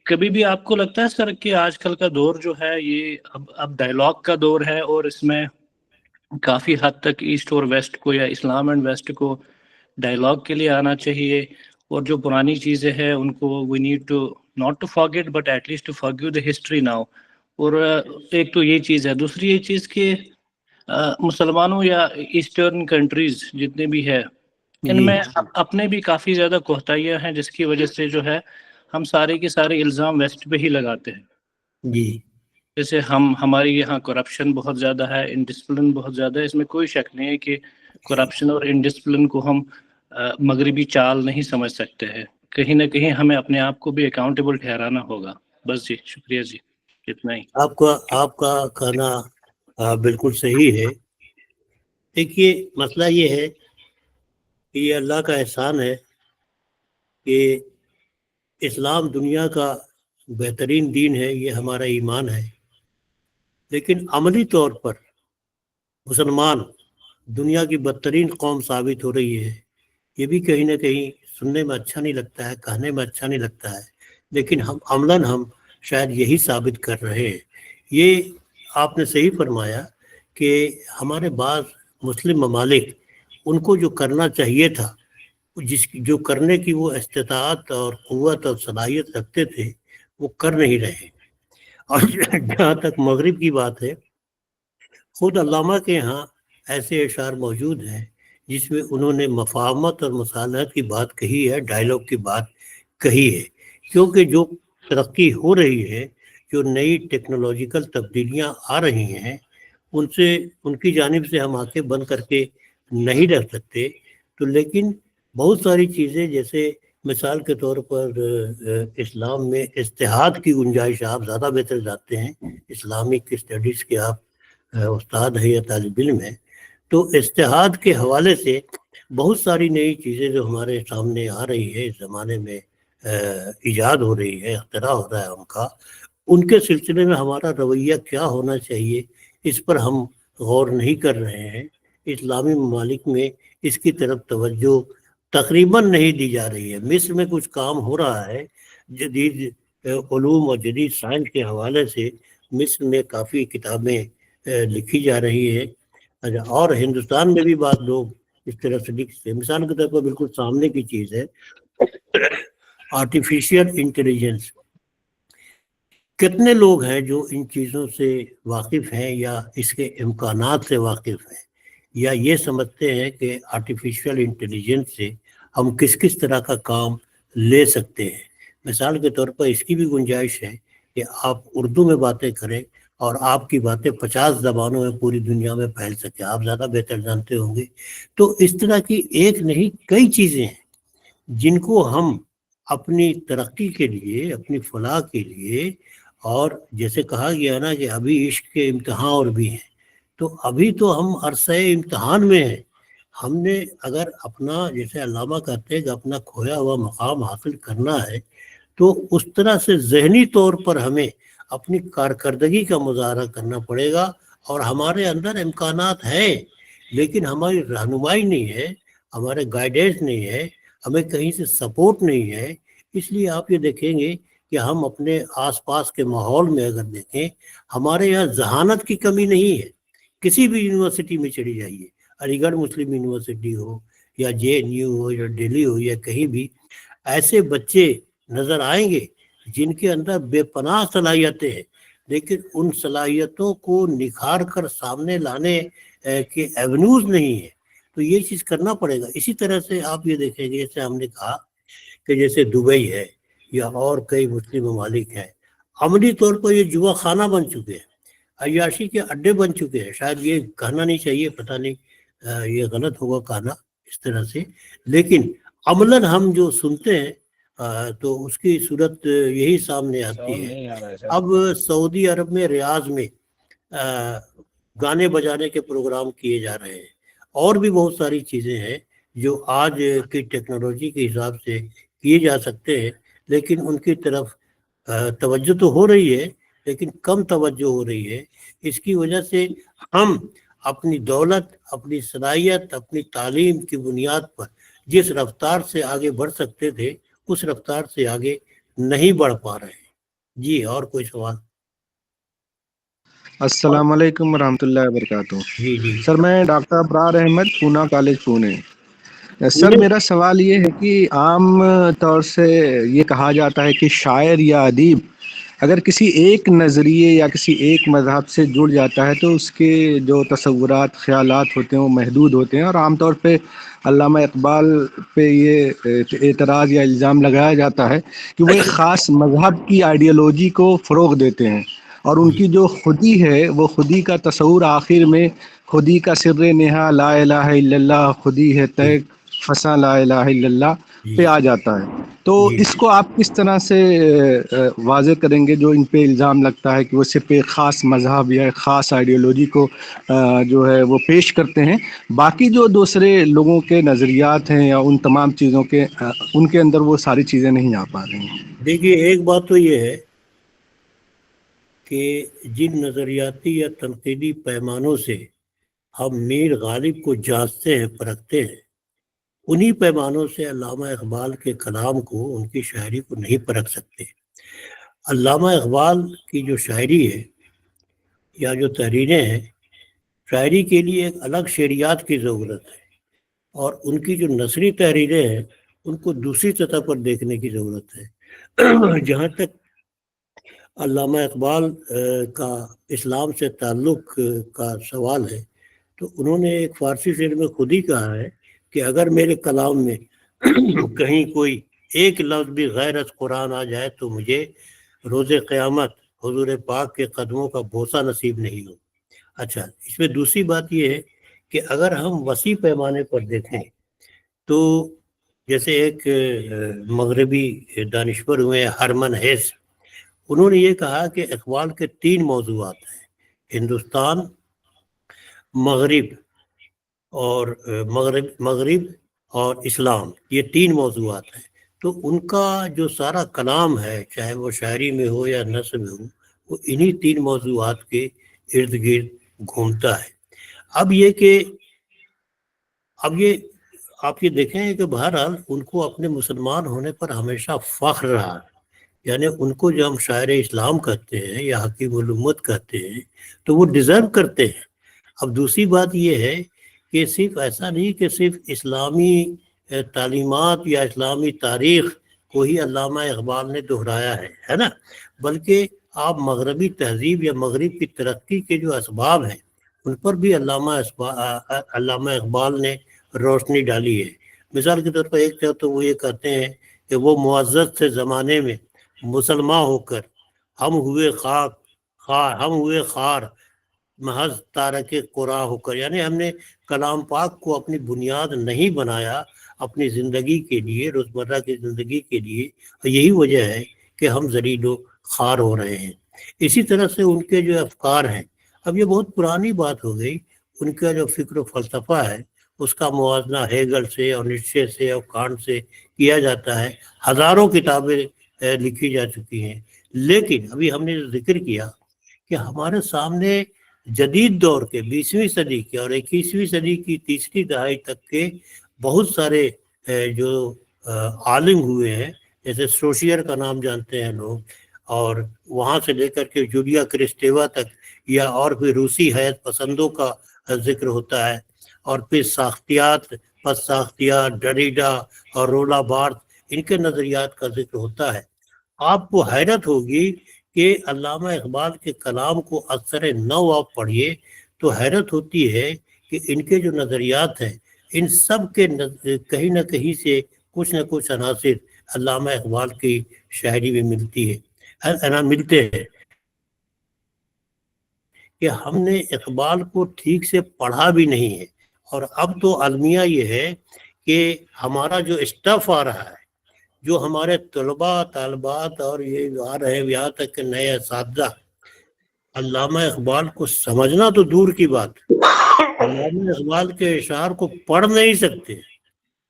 کبھی بھی آپ کو لگتا ہے سر کہ آج کل کا دور جو ہے یہ اب ڈائلاگ کا دور ہے، اور اس میں کافی حد تک ایسٹ اور ویسٹ کو یا اسلام اینڈ ویسٹ کو ڈائلاگ کے لیے آنا چاہیے، اور جو پرانی چیزیں ہیں ان کو we need to not to forget but at least to forgive the history now. اور ایک تو یہ چیز ہے، دوسری یہ چیز کہ مسلمانوں یا ایسٹرن کنٹریز جتنے بھی ہے ان جی میں اپنے بھی کافی زیادہ کوتاہیاں ہیں، جس کی وجہ سے جو ہے ہم سارے کے سارے الزام ویسٹ پہ ہی لگاتے ہیں. جی جیسے ہماری یہاں کرپشن بہت زیادہ ہے، انڈسپلن بہت زیادہ ہے، اس میں کوئی شک نہیں ہے کہ کرپشن اور انڈسپلن کو ہم مغربی چال نہیں سمجھ سکتے ہیں. کہیں نہ کہیں ہمیں اپنے آپ کو بھی اکاؤنٹیبل ٹھہرانا ہوگا. بس جی، شکریہ جی، اتنا ہی. آپ کا کہنا بالکل صحیح ہے. دیکھیے مسئلہ یہ ہے کہ یہ اللہ کا احسان ہے کہ اسلام دنیا کا بہترین دین ہے، یہ ہمارا ایمان ہے. لیکن عملی طور پر مسلمان دنیا کی بدترین قوم ثابت ہو رہی ہے. یہ بھی کہیں نہ کہیں سننے میں اچھا نہیں لگتا ہے، کہنے میں اچھا نہیں لگتا ہے، لیکن عملاً ہم شاید یہی ثابت کر رہے ہیں. یہ آپ نے صحیح فرمایا کہ ہمارے بعض مسلم ممالک ان کو جو کرنا چاہیے تھا، جو کرنے کی وہ استطاعت اور قوت اور صلاحیت رکھتے تھے، وہ کر نہیں رہے. اور جہاں تک مغرب کی بات ہے، خود علامہ کے ہاں ایسے اشعار موجود ہیں جس میں انہوں نے مفاہمت اور مصالحت کی بات کہی ہے، ڈائلاگ کی بات کہی ہے. کیونکہ جو ترقی ہو رہی ہے، جو نئی ٹیکنالوجیکل تبدیلیاں آ رہی ہیں، ان کی جانب سے ہم آنکھیں بند کر کے نہیں رہ سکتے. تو لیکن بہت ساری چیزیں، جیسے مثال کے طور پر اسلام میں اجتہاد کی گنجائش، آپ زیادہ بہتر جانتے ہیں، اسلامک اسٹڈیز کے آپ استاد ہیں یا طالب علم ہیں، تو اجتہاد کے حوالے سے بہت ساری نئی چیزیں جو ہمارے سامنے آ رہی ہے، اس زمانے میں ایجاد ہو رہی ہے، اختراع ہو رہا ہے ان کے سلسلے میں ہمارا رویہ کیا ہونا چاہیے، اس پر ہم غور نہیں کر رہے ہیں. اسلامی ممالک میں اس کی طرف توجہ تقریباً نہیں دی جا رہی ہے. مصر میں کچھ کام ہو رہا ہے جدید علوم اور جدید سائنس کے حوالے سے، مصر میں کافی کتابیں لکھی جا رہی ہے. اور ہندوستان میں بھی بعض لوگ اس طرح سے لکھتے ہیں. مثال کے طور پر بالکل سامنے کی چیز ہے آرٹیفیشیل انٹیلیجنس. کتنے لوگ ہیں جو ان چیزوں سے واقف ہیں یا اس کے امکانات سے واقف ہیں، یا یہ سمجھتے ہیں کہ آرٹیفیشیل انٹیلیجنس سے ہم کس کس طرح کا کام لے سکتے ہیں. مثال کے طور پر اس کی بھی گنجائش ہے کہ آپ اردو میں باتیں کریں اور آپ کی باتیں 50 زبانوں میں پوری دنیا میں پھیل سکیں. آپ زیادہ بہتر جانتے ہوں گے. تو اس طرح کی ایک نہیں کئی چیزیں ہیں جن کو ہم اپنی ترقی کے لیے، اپنی فلاح کے لیے، اور جیسے کہا گیا نا کہ ابھی عشق کے امتحان اور بھی ہیں، تو ابھی تو ہم عرصہ امتحان میں ہیں. ہم نے اگر اپنا، جیسے علامہ کہتے ہیں کہ اپنا کھویا ہوا مقام حاصل کرنا ہے، تو اس طرح سے ذہنی طور پر ہمیں اپنی کارکردگی کا مظاہرہ کرنا پڑے گا. اور ہمارے اندر امکانات ہیں، لیکن ہماری رہنمائی نہیں ہے، ہمارے گائیڈنس نہیں ہے، ہمیں کہیں سے سپورٹ نہیں ہے. اس لیے آپ یہ دیکھیں گے کہ ہم اپنے آس پاس کے ماحول میں اگر دیکھیں، ہمارے یہاں ذہانت کی کمی نہیں ہے. کسی بھی یونیورسٹی میں چلی جائیے، علی گڑھ مسلم یونیورسٹی ہو یا JNU ہو یا دہلی ہو یا کہیں بھی، ایسے بچے نظر آئیں گے جن کے اندر بے پناہ صلاحیتیں ہیں، لیکن ان صلاحیتوں کو نکھار کر سامنے لانے کے ایونیوز نہیں ہیں. تو یہ چیز کرنا پڑے گا. اسی طرح سے آپ یہ دیکھیں گے، جیسے ہم نے کہا کہ جیسے دبئی ہے یا اور کئی مسلم ممالک ہیں، عملی طور پر یہ جوا خانہ بن چکے ہیں، عیاشی کے اڈے بن چکے ہیں. شاید یہ کہنا نہیں چاہیے، پتہ نہیں یہ غلط ہوگا کہنا اس طرح سے، لیکن عملاً ہم جو سنتے ہیں تو اس کی صورت یہی سامنے آتی ہے. اب سعودی عرب میں ریاض میں گانے بجانے کے پروگرام کیے جا رہے ہیں، اور بھی بہت ساری چیزیں ہیں جو آج کی ٹیکنالوجی کے حساب سے کیے جا سکتے ہیں. لیکن ان کی طرف توجہ تو ہو رہی ہے لیکن کم توجہ ہو رہی ہے. اس کی وجہ سے ہم اپنی دولت، اپنی صلاحیت، اپنی تعلیم کی بنیاد پر جس رفتار سے آگے بڑھ سکتے تھے اس رفتار سے آگے نہیں بڑھ پا رہے ہیں. جی اور کوئی سوال؟ السلام علیکم ورحمۃ اللہ وبرکاتہ. جی جی سر میں ڈاکٹر ابرار احمد، پونا کالج پونے. سر پونے- میرا سوال یہ ہے کہ عام طور سے یہ کہا جاتا ہے کہ شاعر یا ادیب اگر کسی ایک نظریے یا کسی ایک مذہب سے جڑ جاتا ہے تو اس کے جو تصورات، خیالات ہوتے ہیں وہ محدود ہوتے ہیں، اور عام طور پہ علامہ اقبال پہ یہ اعتراض یا الزام لگایا جاتا ہے کہ وہ ایک خاص مذہب کی آئیڈیالوجی کو فروغ دیتے ہیں، اور ان کی جو خودی ہے وہ خودی کا تصور آخر میں خودی کا سر نہا لا الہ الا اللہ، خودی ہے طے فساں لا الہ الا اللہ جی پہ آ جاتا ہے. تو جی اس کو آپ کس طرح سے واضح کریں گے جو ان پہ الزام لگتا ہے کہ وہ صرف ایک خاص مذہب یا ایک خاص آئیڈیالوجی کو جو ہے وہ پیش کرتے ہیں، باقی جو دوسرے لوگوں کے نظریات ہیں یا ان تمام چیزوں کے ان کے اندر وہ ساری چیزیں نہیں آ پا رہی ہیں؟ دیکھیے ایک بات تو یہ ہے کہ جن نظریاتی یا تنقیدی پیمانوں سے ہم میر غالب کو جانچتے ہیں، پرکھتے ہیں، انہی پیمانوں سے علامہ اقبال کے کلام کو، ان کی شاعری کو نہیں پرکھ سکتے. علامہ اقبال کی جو شاعری ہے یا جو تحریریں ہیں، شاعری کے لیے ایک الگ شعریات کی ضرورت ہے، اور ان کی جو نثری تحریریں ہیں ان کو دوسری سطح پر دیکھنے کی ضرورت ہے. جہاں تک علامہ اقبال کا اسلام سے تعلق کا سوال ہے تو انہوں نے ایک فارسی شعر میں خود ہی کہا ہے کہ اگر میرے کلام میں کہیں کوئی ایک لفظ بھی غیر از قرآن آ جائے تو مجھے روز قیامت حضور پاک کے قدموں کا بوسہ نصیب نہیں ہو. اچھا، اس میں دوسری بات یہ ہے کہ اگر ہم وسیع پیمانے پر دیکھیں تو جیسے ایک مغربی دانشور ہوئے ہرمن ہیس، انہوں نے یہ کہا کہ اقبال کے 3 موضوعات ہیں: ہندوستان، مغرب اور اسلام. یہ 3 موضوعات ہیں. تو ان کا جو سارا کلام ہے، چاہے وہ شاعری میں ہو یا نثر میں ہو، وہ انہی 3 موضوعات کے ارد گرد گھومتا ہے. اب یہ آپ یہ دیکھیں کہ بہرحال ان کو اپنے مسلمان ہونے پر ہمیشہ فخر رہا، یعنی ان کو جو ہم شاعر اسلام کہتے ہیں یا حکیم الامت کہتے ہیں تو وہ ڈیزرو کرتے ہیں. اب دوسری بات یہ ہے کہ صرف ایسا نہیں کہ صرف اسلامی تعلیمات یا اسلامی تاریخ کو ہی علامہ اقبال نے دہرایا ہے نا، بلکہ آپ مغربی تہذیب یا مغرب کی ترقی کے جو اسباب ہیں ان پر بھی علامہ اقبال نے روشنی ڈالی ہے. مثال کے طور پر ایک تو وہ یہ کہتے ہیں کہ وہ معزز سے زمانے میں مسلمان ہو کر ہم ہوئے خار محض تارک قرآن ہو کر، یعنی ہم نے کلام پاک کو اپنی بنیاد نہیں بنایا اپنی زندگی کے لیے، روزمرہ کی زندگی کے لیے، اور یہی وجہ ہے کہ ہم ذلیل و خوار ہو رہے ہیں. اسی طرح سے ان کے جو افکار ہیں، اب یہ بہت پرانی بات ہو گئی، ان کا جو فکر و فلسفہ ہے اس کا موازنہ ہیگل سے اور نیچے سے اور کانٹ سے کیا جاتا ہے. ہزاروں کتابیں لکھی جا چکی ہیں، لیکن ابھی ہم نے ذکر کیا کہ ہمارے سامنے جدید دور کے 20ویں صدی کے اور 21ویں صدی کی تیسری دہائی تک کے بہت سارے جو عالم ہوئے ہیں، جیسے سوشیر کا نام جانتے ہیں لوگ، اور وہاں سے لے کر کے جولیا کرسٹیوا تک، یا اور پھر روسی حیات پسندوں کا ذکر ہوتا ہے، اور پھر پس ساختیات ڈریڈا اور رولا بارتھ، ان کے نظریات کا ذکر ہوتا ہے. آپ کو حیرت ہوگی کہ علامہ اقبال کے کلام کو اثر نو آپ پڑھیے تو حیرت ہوتی ہے کہ ان کے جو نظریات ہیں ان سب کے کہیں نہ کہیں سے کچھ نہ کچھ عناصر علامہ اقبال کی شاعری میں ملتے ہیں. کہ ہم نے اقبال کو ٹھیک سے پڑھا بھی نہیں ہے، اور اب تو المیہ یہ ہے کہ ہمارا جو اسٹف آ رہا ہے، جو ہمارے طلباء طالبات اور یہ آ رہے ہیں یہاں تک کہ نئے اساتذہ، علامہ اقبال کو سمجھنا تو دور کی بات، علامہ اقبال کے اشعار کو پڑھ نہیں سکتے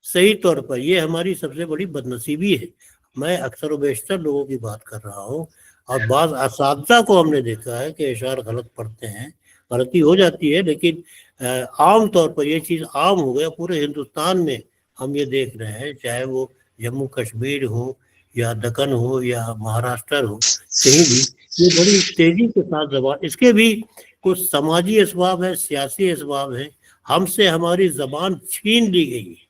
صحیح طور پر. یہ ہماری سب سے بڑی بدنصیبی ہے. میں اکثر و بیشتر لوگوں کی بات کر رہا ہوں، اور بعض اساتذہ کو ہم نے دیکھا ہے کہ اشعار غلط پڑھتے ہیں، غلطی ہو جاتی ہے، لیکن عام طور پر یہ چیز عام ہو گیا پورے ہندوستان میں. ہم یہ دیکھ رہے ہیں، چاہے وہ جموں کشمیر ہو یا دکن ہو یا مہاراشٹر ہو، کہیں بھی یہ بڑی تیزی کے ساتھ زبان، اس کے بھی کچھ سماجی اسباب ہے، سیاسی اسباب ہے. ہم سے ہماری زبان چھین لی گئی ہے.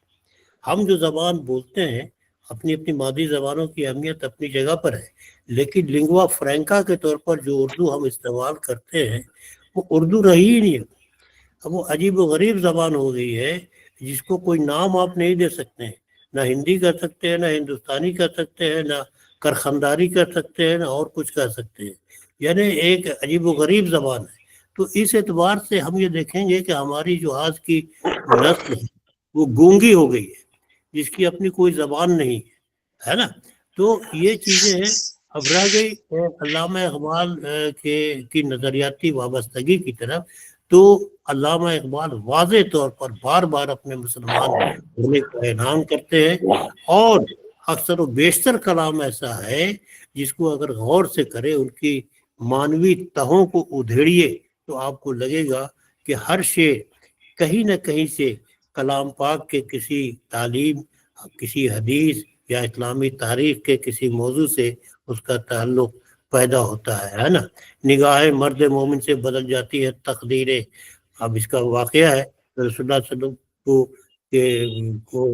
ہم جو زبان بولتے ہیں، اپنی اپنی مادری زبانوں کی اہمیت اپنی جگہ پر ہے، لیکن لنگوا فرینکا کے طور پر جو اردو ہم استعمال کرتے ہیں وہ اردو رہی ہی نہیں. اب وہ عجیب و غریب زبان ہو گئی ہے جس کو کوئی نام آپ نہیں دے سکتے ہیں. نہ ہندی کر سکتے ہیں، نہ ہندوستانی کر سکتے ہیں، نہ کرخنداری کر سکتے ہیں، نہ اور کچھ کر سکتے ہیں. یعنی ایک عجیب و غریب زبان ہے. تو اس اعتبار سے ہم یہ دیکھیں گے کہ ہماری جو آج کی نسل ہے وہ گونگی ہو گئی ہے، جس کی اپنی کوئی زبان نہیں ہے نا. تو یہ چیزیں ہیں. اب رہ گئی علامہ اقبال کی نظریاتی وابستگی کی طرف، تو علامہ اقبال واضح طور پر بار بار اپنے مسلمان ہونے کا اعلان کرتے ہیں، اور اکثر و بیشتر کلام ایسا ہے جس کو اگر غور سے کرے، ان کی مانوی تہوں کو ادھیڑیے، تو آپ کو لگے گا کہ ہر شعر کہیں نہ کہیں سے کلام پاک کے کسی تعلیم، کسی حدیث یا اسلامی تاریخ کے کسی موضوع سے اس کا تعلق پیدا ہوتا ہے نا. نگاہ مرد مومن سے بدل جاتی ہے تقدیریں. اب اس کا واقعہ ہے رسول اللہ صلی اللہ علیہ وسلم کو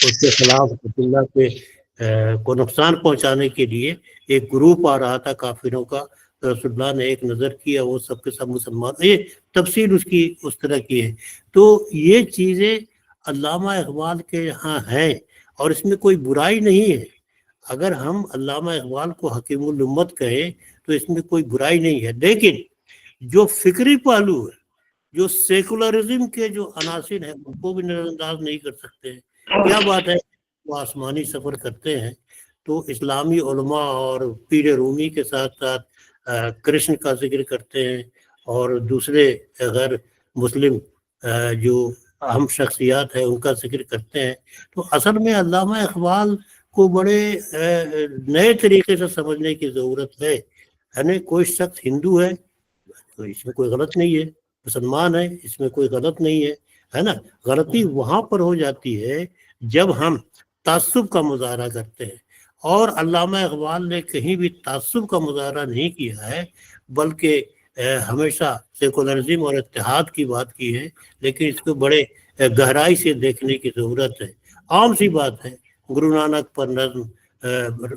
اس کے خلاف رسول اللہ کو نقصان پہنچانے کے لیے ایک گروپ آ رہا تھا کافروں کا. رسول اللہ نے ایک نظر کیا، وہ سب کے سب مسلمان. یہ تفصیل اس کی اس طرح کی ہے. تو یہ چیزیں علامہ اقبال کے یہاں ہیں، اور اس میں کوئی برائی نہیں ہے. اگر ہم علامہ اقبال کو حکیم الامت کہیں تو اس میں کوئی برائی نہیں ہے، لیکن جو فکری پہلو ہے، جو سیکولرزم کے جو عناصر ہیں، ان کو بھی نظر انداز نہیں کر سکتے ہیں. کیا بات ہے، وہ آسمانی سفر کرتے ہیں تو اسلامی علماء اور پیر رومی کے ساتھ ساتھ کرشن کا ذکر کرتے ہیں، اور دوسرے غیر مسلم جو اہم شخصیات ہیں ان کا ذکر کرتے ہیں. تو اصل میں علامہ اقبال کو بڑے نئے طریقے سے سمجھنے کی ضرورت ہے. یعنی کوئی شخص ہندو ہے تو اس میں کوئی غلط نہیں ہے، مسلمان ہے اس میں کوئی غلط نہیں ہے نا. غلطی وہاں پر ہو جاتی ہے جب ہم تعصب کا مظاہرہ کرتے ہیں، اور علامہ اقبال نے کہیں بھی تعصب کا مظاہرہ نہیں کیا ہے، بلکہ ہمیشہ سیکولرزم اور اتحاد کی بات کی ہے. لیکن اس کو بڑے گہرائی سے دیکھنے کی ضرورت ہے. عام سی بات ہے، گرو نانک پر نظم،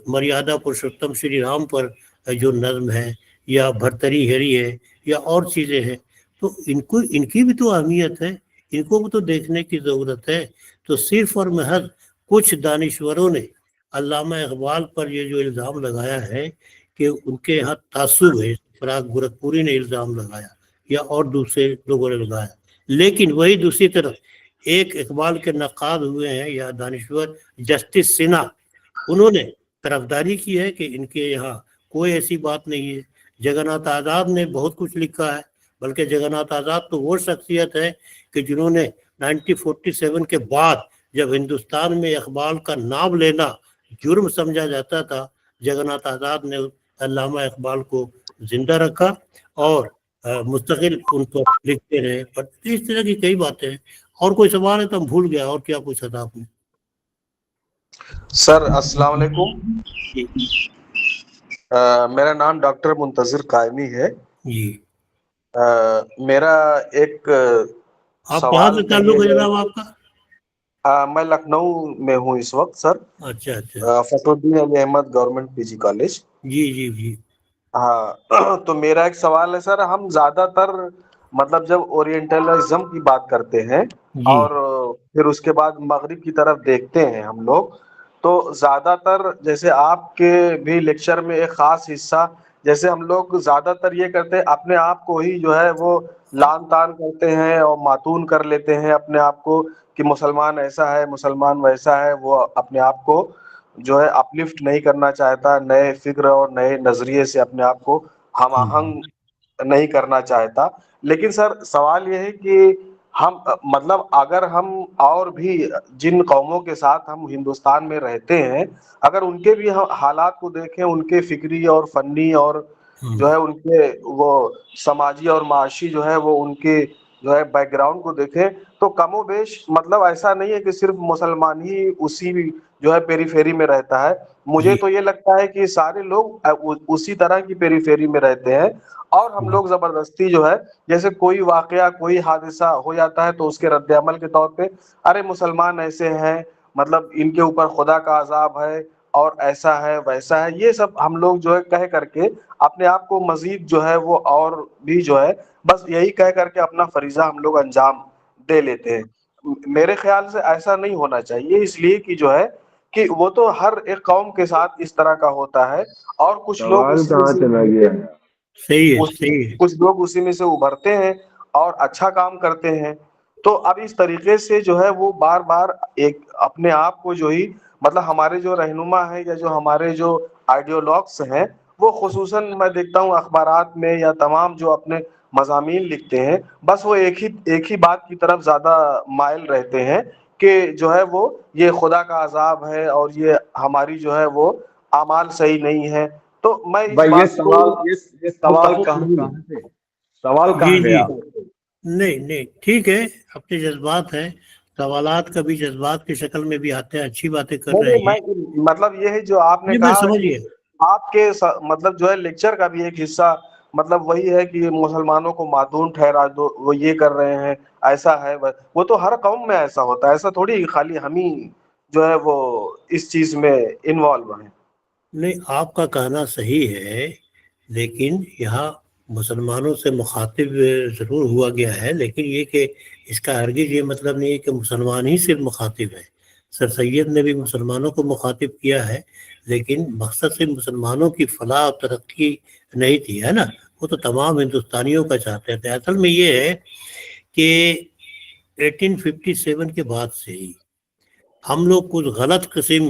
مریادہ پرشوتم شری رام پر جو نظم ہے، یا بھرتری ہیری ہے، یا اور چیزیں ہیں، تو ان کی بھی تو اہمیت ہے، ان کو بھی تو دیکھنے کی ضرورت ہے. تو صرف اور محض کچھ دانشوروں نے علامہ اقبال پر یہ جو الزام لگایا ہے کہ ان کے یہاں تعصب ہے، فراق گورکھپوری نے الزام لگایا یا اور دوسرے لوگوں نے لگایا. لیکن وہی دوسری طرف ایک اقبال کے نقاد ہوئے ہیں یا دانشور جسٹس سنہا، انہوں نے طرفداری کی ہے کہ ان کے یہاں کوئی ایسی بات نہیں ہے. جگن ناتھ آزاد نے بہت کچھ لکھا ہے، بلکہ جگن ناتھ آزاد تو وہ شخصیت ہے کہ جنہوں نے 1947 کے بعد جب ہندوستان میں اقبال کا نام لینا جرم سمجھا جاتا تھا، جگن ناتھ آزاد نے علامہ اقبال کو زندہ رکھا اور مستقل ان کو لکھتے رہے. پر اس طرح کی کئی باتیں ہیں. اور کوئی سوال ہے تو ہم بھول گیا، اور کیا پوچھا تھا آپ نے؟ سر السلام علیکم. میرا نام ڈاکٹر منتظر قائمی ہے. جی. میرا ایک آپ کہاں سے تعلق ہے جناب آپ کا؟ میں لکھنؤ میں ہوں اس وقت سر. اچھا اچھا. فتح الدین علی احمد گورنمنٹ پی جی کالج. جی جی جی. ہاں، تو میرا ایک سوال ہے سر. ہم زیادہ تر مطلب جب اورینٹلزم کی بات کرتے ہیں اور پھر اس کے بعد مغرب کی طرف دیکھتے ہیں ہم لوگ، تو زیادہ تر جیسے آپ کے بھی لیکچر میں ایک خاص حصہ، جیسے ہم لوگ زیادہ تر یہ کرتے ہیں اپنے آپ کو ہی جو ہے وہ لان تان کرتے ہیں اور ماتون کر لیتے ہیں اپنے آپ کو کہ مسلمان ایسا ہے، مسلمان ویسا ہے. وہ اپنے آپ کو جو ہے اپلفٹ نہیں کرنا چاہتا، نئے فکر اور نئے نظریے سے اپنے آپ کو ہم آہنگ نہیں کرنا چاہتا. لیکن سر سوال یہ ہے کہ ہم مطلب اگر ہم اور بھی جن قوموں کے ساتھ ہم ہندوستان میں رہتے ہیں اگر ان کے بھی حالات کو دیکھیں، ان کے فکری اور فنی اور جو ہے ان کے وہ سماجی اور معاشی جو ہے وہ ان کے جو ہے بیک گراؤنڈ کو دیکھیں تو کم و بیش مطلب ایسا نہیں ہے کہ صرف مسلمان ہی اسی جو ہے پیری فیری میں رہتا ہے. مجھے جی تو یہ لگتا ہے کہ سارے لوگ اسی طرح کی پیری فیری میں رہتے ہیں اور ہم لوگ زبردستی جو ہے جیسے کوئی واقعہ کوئی حادثہ ہو جاتا ہے تو اس کے رد عمل کے طور پہ ارے مسلمان ایسے ہیں، مطلب ان کے اوپر خدا کا عذاب ہے اور ایسا ہے ویسا ہے، یہ سب ہم لوگ جو ہے کہہ کر کے اپنے آپ کو مزید جو ہے وہ اور بھی جو ہے بس یہی کہہ کر کے اپنا فریضہ ہم لوگ انجام دے لیتے ہیں. میرے خیال سے ایسا نہیں ہونا چاہیے، اس لیے کہ جو ہے کہ وہ تو ہر ایک قوم کے ساتھ اس طرح کا ہوتا ہے اور کچھ لوگ سوال اسی میں کہاں سے چلا ابھرتے گیا؟ ہیں، صحیح ہے صحیح ہے. کچھ لوگ اسی میں سے ابھرتے ہیں اور اچھا کام کرتے ہیں. تو اب اس طریقے سے جو ہے وہ بار بار ایک اپنے آپ کو جو ہی مطلب ہمارے جو رہنما ہیں یا جو ہمارے جو آئیڈیولوگس ہیں وہ خصوصاً میں دیکھتا ہوں اخبارات میں یا تمام جو اپنے مضامین لکھتے ہیں بس وہ ایک ہی بات کی طرف زیادہ مائل رہتے ہیں کہ جو ہے وہ یہ خدا کا عذاب ہے اور یہ ہماری جو ہے وہ اعمال صحیح نہیں ہے. تو میں اس بھائی بات کو یہ سوال متفق کہاں نہیں ہوں. کہاں سے سوال جی کہاں جی گیا؟ نہیں نہیں ٹھیک ہے، اپنے جذبات ہیں، سوالات کبھی جذبات کی شکل میں بھی آتے ہیں، اچھی باتیں کر نہیں رہے نہیں، ہیں. میں مطلب یہ ہے جو آپ نے یہ میں کہا سمجھ کہ گیا. آپ کے مطلب جو ہے لیکچر کا بھی ایک حصہ مطلب وہی ہے کہ مسلمانوں کو معدوم ٹھہرا دو، وہ یہ کر رہے ہیں ایسا ہے وہ تو ہر قوم میں ایسا ہوتا ہے، ایسا تھوڑی خالی ہم ہی جو ہے وہ اس چیز میں انوالو ہیں. نہیں آپ کا کہنا صحیح ہے، لیکن یہاں مسلمانوں سے مخاطب ضرور ہوا گیا ہے، لیکن یہ کہ اس کا ہرگز یہ مطلب نہیں ہے کہ مسلمان ہی صرف مخاطب ہے. سر سید نے بھی مسلمانوں کو مخاطب کیا ہے، لیکن مقصد سے مسلمانوں کی فلاح و ترقی نہیں تھی، ہے نا. وہ تو تمام ہندوستانیوں کا چاہتے تھے. اصل میں یہ ہے کہ 1857 کے بعد سے ہی ہم لوگ کچھ غلط قسم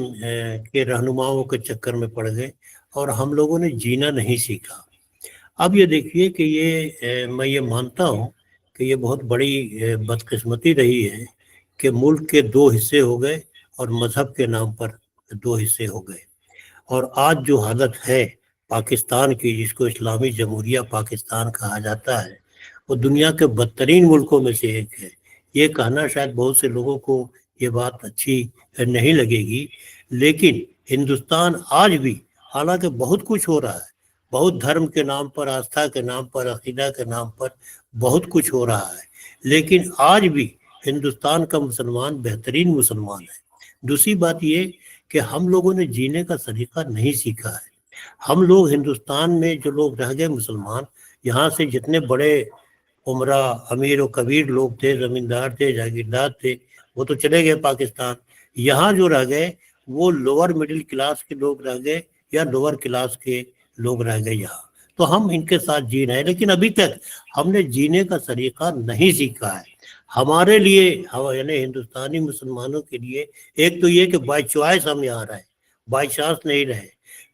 کے رہنماؤں کے چکر میں پڑ گئے اور ہم لوگوں نے جینا نہیں سیکھا. اب یہ دیکھیے کہ یہ میں یہ مانتا ہوں کہ یہ بہت بڑی بدقسمتی رہی ہے کہ ملک کے دو حصے ہو گئے اور مذہب کے نام پر دو حصے ہو گئے. اور آج جو حالت ہے پاکستان کی، جس کو اسلامی جمہوریہ پاکستان کہا جاتا ہے، وہ دنیا کے بدترین ملکوں میں سے ایک ہے. یہ کہنا شاید بہت سے لوگوں کو یہ بات اچھی نہیں لگے گی، لیکن ہندوستان آج بھی حالانکہ بہت کچھ ہو رہا ہے، بہت دھرم کے نام پر، آستھا کے نام پر، عقیدہ کے نام پر بہت کچھ ہو رہا ہے، لیکن آج بھی ہندوستان کا مسلمان بہترین مسلمان ہے. دوسری بات یہ کہ ہم لوگوں نے جینے کا سلیقہ نہیں سیکھا ہے. ہم لوگ ہندوستان میں جو لوگ رہ گئے مسلمان، یہاں سے جتنے بڑے عمرہ امیر و کبیر لوگ تھے، زمیندار تھے، جاگیردار تھے، وہ تو چلے گئے پاکستان. یہاں جو رہ گئے وہ لوور مڈل کلاس کے لوگ رہ گئے یا لوور کلاس کے لوگ رہ گئے یہاں. تو ہم ان کے ساتھ جی رہے ہیں، لیکن ابھی تک ہم نے جینے کا طریقہ نہیں سیکھا ہے. ہمارے لیے یعنی ہندوستانی مسلمانوں کے لیے ایک تو یہ کہ بائی چوائس ہم یہاں رہے، بائی چانس نہیں رہے.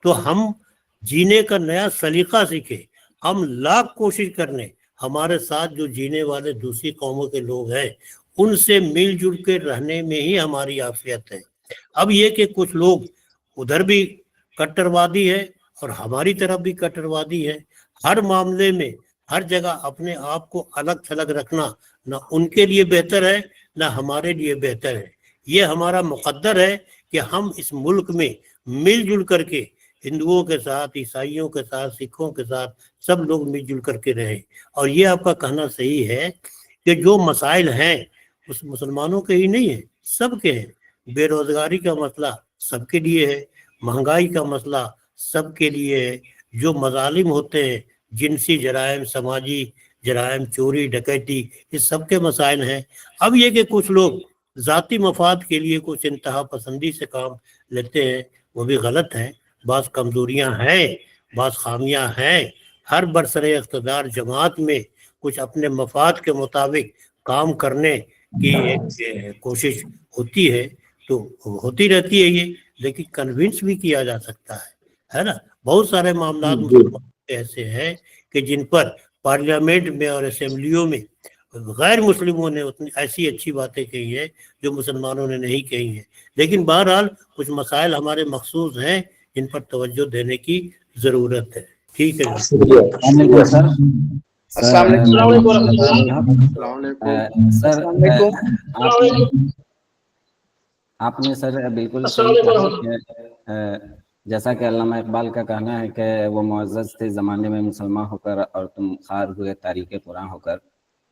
تو ہم جینے کا نیا سلیقہ سیکھیں. ہم لاکھ کوشش کرنے ہمارے ساتھ جو جینے والے دوسری قوموں کے لوگ ہیں ان سے مل جل کے رہنے میں ہی ہماری عافیت ہے. اب یہ کہ کچھ لوگ ادھر بھی کٹروادی ہے اور ہماری طرف بھی کٹروادی ہے. ہر معاملے میں ہر جگہ اپنے آپ کو الگ تھلگ رکھنا نہ ان کے لیے بہتر ہے نہ ہمارے لیے بہتر ہے. یہ ہمارا مقدر ہے کہ ہم اس ملک میں مل جل کر کے ہندوؤں کے ساتھ، عیسائیوں کے ساتھ، سکھوں کے ساتھ سب لوگ مل جل کر کے رہیں. اور یہ آپ کا کہنا صحیح ہے کہ جو مسائل ہیں اس مسلمانوں کے ہی نہیں ہیں، سب کے ہیں. بے روزگاری کا مسئلہ سب کے لیے ہے، مہنگائی کا مسئلہ سب کے لیے ہے، جو مظالم ہوتے ہیں، جنسی جرائم، سماجی جرائم، چوری ڈکیتی، یہ سب کے مسائل ہیں. اب یہ کہ کچھ لوگ ذاتی مفاد کے لیے کچھ انتہا پسندی سے کام لیتے ہیں، وہ بھی غلط ہے. بعض کمزوریاں ہیں، بعض خامیاں ہیں. ہر برسر اقتدار جماعت میں کچھ اپنے مفاد کے مطابق کام کرنے کی ایک کوشش ہوتی ہے، تو ہوتی رہتی ہے یہ، لیکن کنونس بھی کیا جا سکتا ہے نا. بہت سارے معاملات مسلمان ایسے ہیں کہ جن پر پارلیمنٹ میں اور اسمبلیوں میں غیر مسلموں نے اتنی ایسی اچھی باتیں کہی ہیں جو مسلمانوں نے نہیں کہی ہیں، لیکن بہرحال کچھ مسائل ہمارے مخصوص ہیں جن پر توجہ دینے کی ضرورت ہے. ٹھیک ہے جی. السلام علیکم سر. السلام علیکم. السلام علیکم سر السلام علیکم. آپ نے سر بالکل صحیح کہا کہ جیسا کہ علامہ اقبال کا کہنا ہے کہ وہ معزز تھے زمانے میں مسلمان ہو کر اور تم خار ہوئے تاریخ قرآن ہو کر.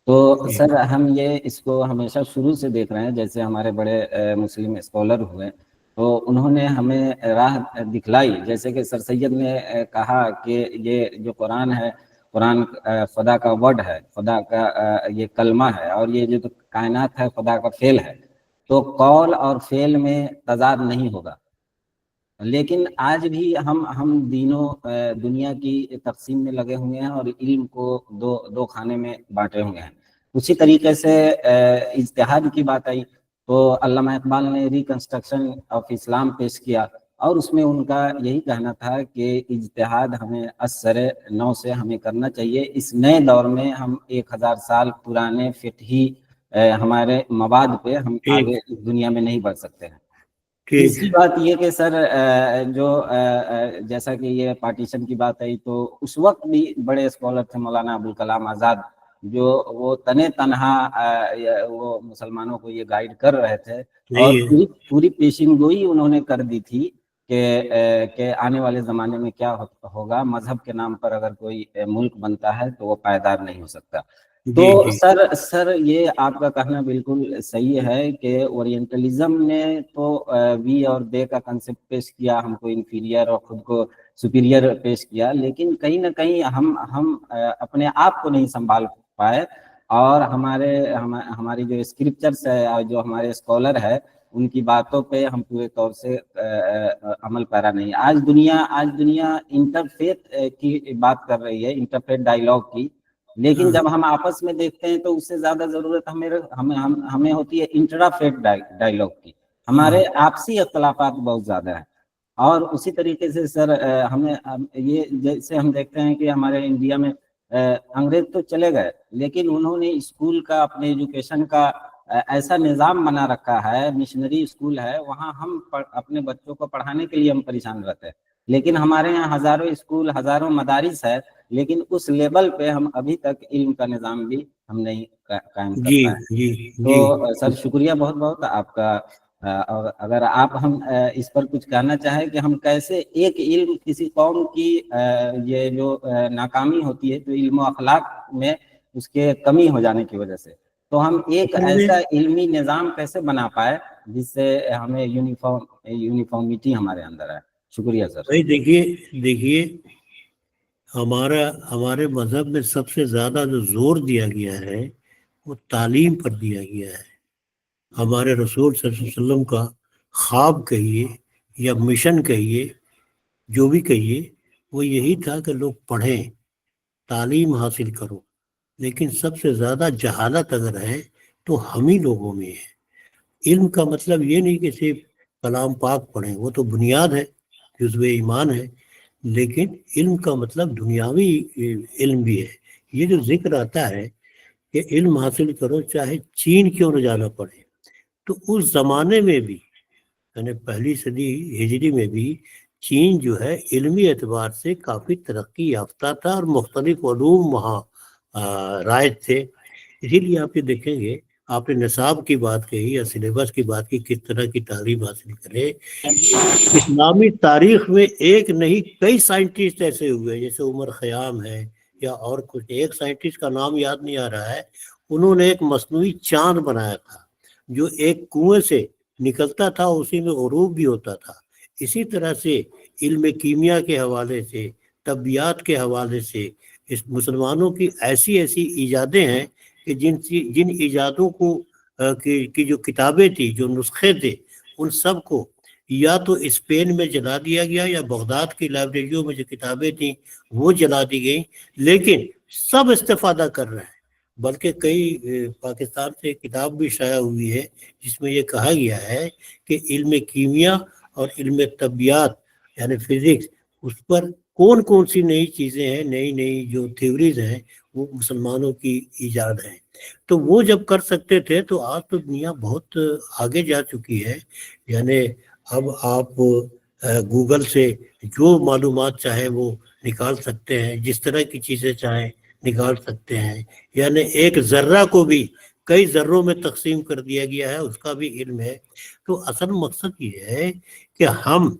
تو سر ہم یہ اس کو ہمیشہ شروع سے دیکھ رہے ہیں، جیسے ہمارے بڑے مسلم اسکالر ہوئے تو انہوں نے ہمیں راہ دکھلائی. جیسے کہ سر سید نے کہا کہ یہ جو قرآن ہے، قرآن خدا کا ورڈ ہے، خدا کا یہ کلمہ ہے، اور یہ جو کائنات ہے خدا کا فعل ہے، تو قول اور فعل میں تضاد نہیں ہوگا. لیکن آج بھی ہم دنیا کی تقسیم میں لگے ہوئے ہیں اور علم کو دو خانے میں بانٹے ہوئے ہیں. اسی طریقے سے اجتہاد کی بات آئی تو علامہ اقبال نے ریکنسٹرکشن آف اسلام پیش کیا، اور اس میں ان کا یہی کہنا تھا کہ اجتہاد ہمیں اثر نو سے ہمیں کرنا چاہیے. اس نئے دور میں ہم 1000 سال پرانے فقہی ہمارے مواد پہ ہم آگے دنیا میں نہیں بڑھ سکتے ہیں. تیسری بات یہ کہ سر جو جیسا کہ یہ پارٹیشن کی بات آئی تو اس وقت بھی بڑے اسکالر تھے مولانا ابوالکلام آزاد، جو وہ تنہا وہ مسلمانوں کو یہ گائیڈ کر رہے تھے، اور پوری پیشین گوئی انہوں نے کر دی تھی کہ آنے والے زمانے میں کیا ہوگا. مذہب کے نام پر اگر کوئی ملک بنتا ہے تو وہ پائیدار نہیں ہو سکتا. تو سر یہ آپ کا کہنا بالکل صحیح ہے کہ اورینٹلزم نے تو وی اور دے کا کنسپٹ پیش کیا، ہم کو انفیریئر اور خود کو سپیریئر پیش کیا، لیکن کہیں نہ کہیں ہم اپنے آپ کو نہیں سنبھال پائے، اور ہماری جو اسکرپچرس ہے اور جو ہمارے اسکالر ہے ان کی باتوں پہ ہم پورے طور سے عمل پیرا نہیں. آج دنیا انٹرفیتھ کی بات کر رہی ہے، انٹرفیتھ ڈائیلاگ کی، لیکن جب ہم آپس میں دیکھتے ہیں تو اس سے زیادہ ضرورت ہمیں ہوتی ہے انٹرافیتھ ڈائیلاگ کی. ہمارے آپسی اختلافات بہت زیادہ ہیں. اور اسی طریقے سے سر ہمیں یہ جیسے ہم دیکھتے ہیں کہ ہمارے انڈیا میں انگریز تو چلے گئے، لیکن انہوں نے اسکول کا، اپنے ایجوکیشن کا ایسا نظام بنا رکھا ہے، مشنری اسکول ہے، وہاں ہم اپنے بچوں کو پڑھانے کے لیے ہم پریشان رہتے ہیں. لیکن ہمارے یہاں ہزاروں اسکول، ہزاروں مدارس ہے، لیکن اس لیول پہ ہم ابھی تک علم کا نظام بھی ہم نہیں قائم کر پائے. تو سر شکریہ بہت بہت آپ کا. اور اگر آپ ہم اس پر کچھ کہنا چاہیں کہ ہم کیسے ایک علم، کسی قوم کی یہ جو ناکامی ہوتی ہے تو علم و اخلاق میں اس کے کمی ہو جانے کی وجہ سے، تو ہم ایک ایسا علمی نظام کیسے بنا پائے جس سے ہمیں یونیفارمٹی ہمارے اندر ہے. شکریہ سر. دیکھیے ہمارے مذہب میں سب سے زیادہ جو زور دیا گیا ہے وہ تعلیم پر دیا گیا ہے. ہمارے رسول صلی اللہ علیہ وسلم کا خواب کہیے یا مشن کہیے، جو بھی کہیے، وہ یہی تھا کہ لوگ پڑھیں، تعلیم حاصل کرو. لیکن سب سے زیادہ جہالت اگر ہے تو ہم ہی لوگوں میں ہے. علم کا مطلب یہ نہیں کہ صرف کلام پاک پڑھیں، وہ تو بنیاد ہے، جزو ایمان ہے، لیکن علم کا مطلب دنیاوی علم بھی ہے. یہ جو ذکر آتا ہے کہ علم حاصل کرو چاہے چین کیوں نہ جانا پڑے، تو اس زمانے میں بھی، یعنی پہلی صدی ہجری میں بھی، چین جو ہے علمی اعتبار سے کافی ترقی یافتہ تھا اور مختلف علوم وہاں رائج تھے. اسی لیے آپ یہ دیکھیں گے، آپ نے نصاب کی بات کہی یا سلیبس کی بات کی، کس طرح کی تعلیم حاصل کرے. اسلامی تاریخ میں ایک نہیں کئی سائنٹسٹ ایسے ہوئے، جیسے عمر خیام ہے یا اور کچھ. ایک سائنٹسٹ کا نام یاد نہیں آ رہا ہے، انہوں نے ایک مصنوعی چاند بنایا تھا جو ایک کنویں سے نکلتا تھا، اسی میں غروب بھی ہوتا تھا. اسی طرح سے علم کیمیا کے حوالے سے، طبیعیات کے حوالے سے اس مسلمانوں کی ایسی ایجادیں ہیں کہ جن ایجادوں کو کی جو کتابیں تھیں، جو نسخے تھے، ان سب کو یا تو اسپین میں جلا دیا گیا یا بغداد کی لائبریریوں میں جو کتابیں تھیں وہ جلا دی گئیں. لیکن سب استفادہ کر رہے ہیں. بلکہ کئی پاکستان سے کتاب بھی شائع ہوئی ہے جس میں یہ کہا گیا ہے کہ علم کیمیا اور علم طبیعیات یعنی فزکس، اس پر کون سی نئی چیزیں ہیں، نئی جو تھیوریز ہیں، وہ مسلمانوں کی ایجاد ہے. تو وہ جب کر سکتے تھے تو آج تو دنیا بہت آگے جا چکی ہے. یعنی اب آپ گوگل سے جو معلومات چاہے وہ نکال سکتے ہیں، جس طرح کی چیزیں چاہیں نکال سکتے ہیں. یعنی ایک ذرہ کو بھی کئی ذروں میں تقسیم کر دیا گیا ہے، اس کا بھی علم ہے. تو اصل مقصد یہ ہے کہ ہم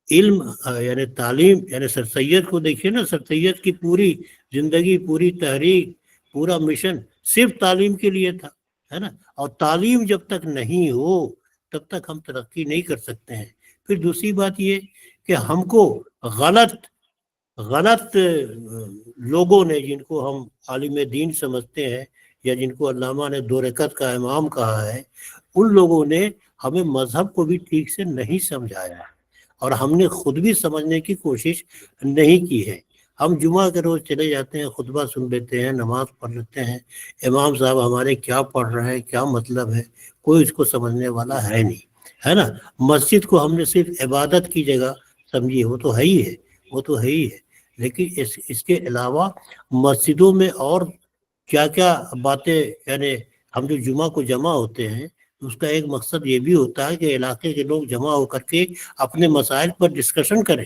علم یعنی تعلیم، یعنی سر سید کو دیکھیے نا، سر سید کی پوری زندگی، پوری تحریک، پورا مشن صرف تعلیم کے لیے تھا، ہے نا. اور تعلیم جب تک نہیں ہو تب تک ہم ترقی نہیں کر سکتے ہیں. پھر دوسری بات یہ کہ ہم کو غلط لوگوں نے، جن کو ہم عالم دین سمجھتے ہیں یا جن کو علامہ نے دو رکعت کا امام کہا ہے، ان لوگوں نے ہمیں مذہب کو بھی ٹھیک سے نہیں سمجھایا ہے، اور ہم نے خود بھی سمجھنے کی کوشش نہیں کی ہے. ہم جمعہ کے روز چلے جاتے ہیں، خطبہ سن لیتے ہیں، نماز پڑھ لیتے ہیں، امام صاحب ہمارے کیا پڑھ رہے ہیں، کیا مطلب ہے، کوئی اس کو سمجھنے والا ہے نہیں، ہے نا. مسجد کو ہم نے صرف عبادت کی جگہ سمجھی، وہ تو ہے ہی ہے، وہ تو ہے ہی ہے. لیکن اس کے علاوہ مسجدوں میں اور کیا کیا باتیں، یعنی ہم جو جمعہ کو جمع ہوتے ہیں اس کا ایک مقصد یہ بھی ہوتا ہے کہ علاقے کے لوگ جمع ہو کر کے اپنے مسائل پر ڈسکشن کریں،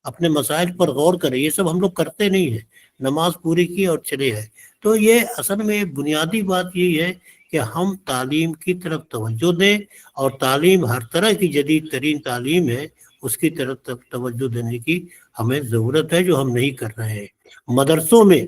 اپنے مسائل پر غور کریں. یہ سب ہم لوگ کرتے نہیں ہیں، نماز پوری کی اور چلے گئے. تو یہ اصل میں بنیادی بات یہی ہے کہ ہم تعلیم کی طرف توجہ دیں، اور تعلیم ہر طرح کی جدید ترین تعلیم ہے، اس کی طرف توجہ دینے کی ہمیں ضرورت ہے، جو ہم نہیں کر رہے ہیں. مدرسوں میں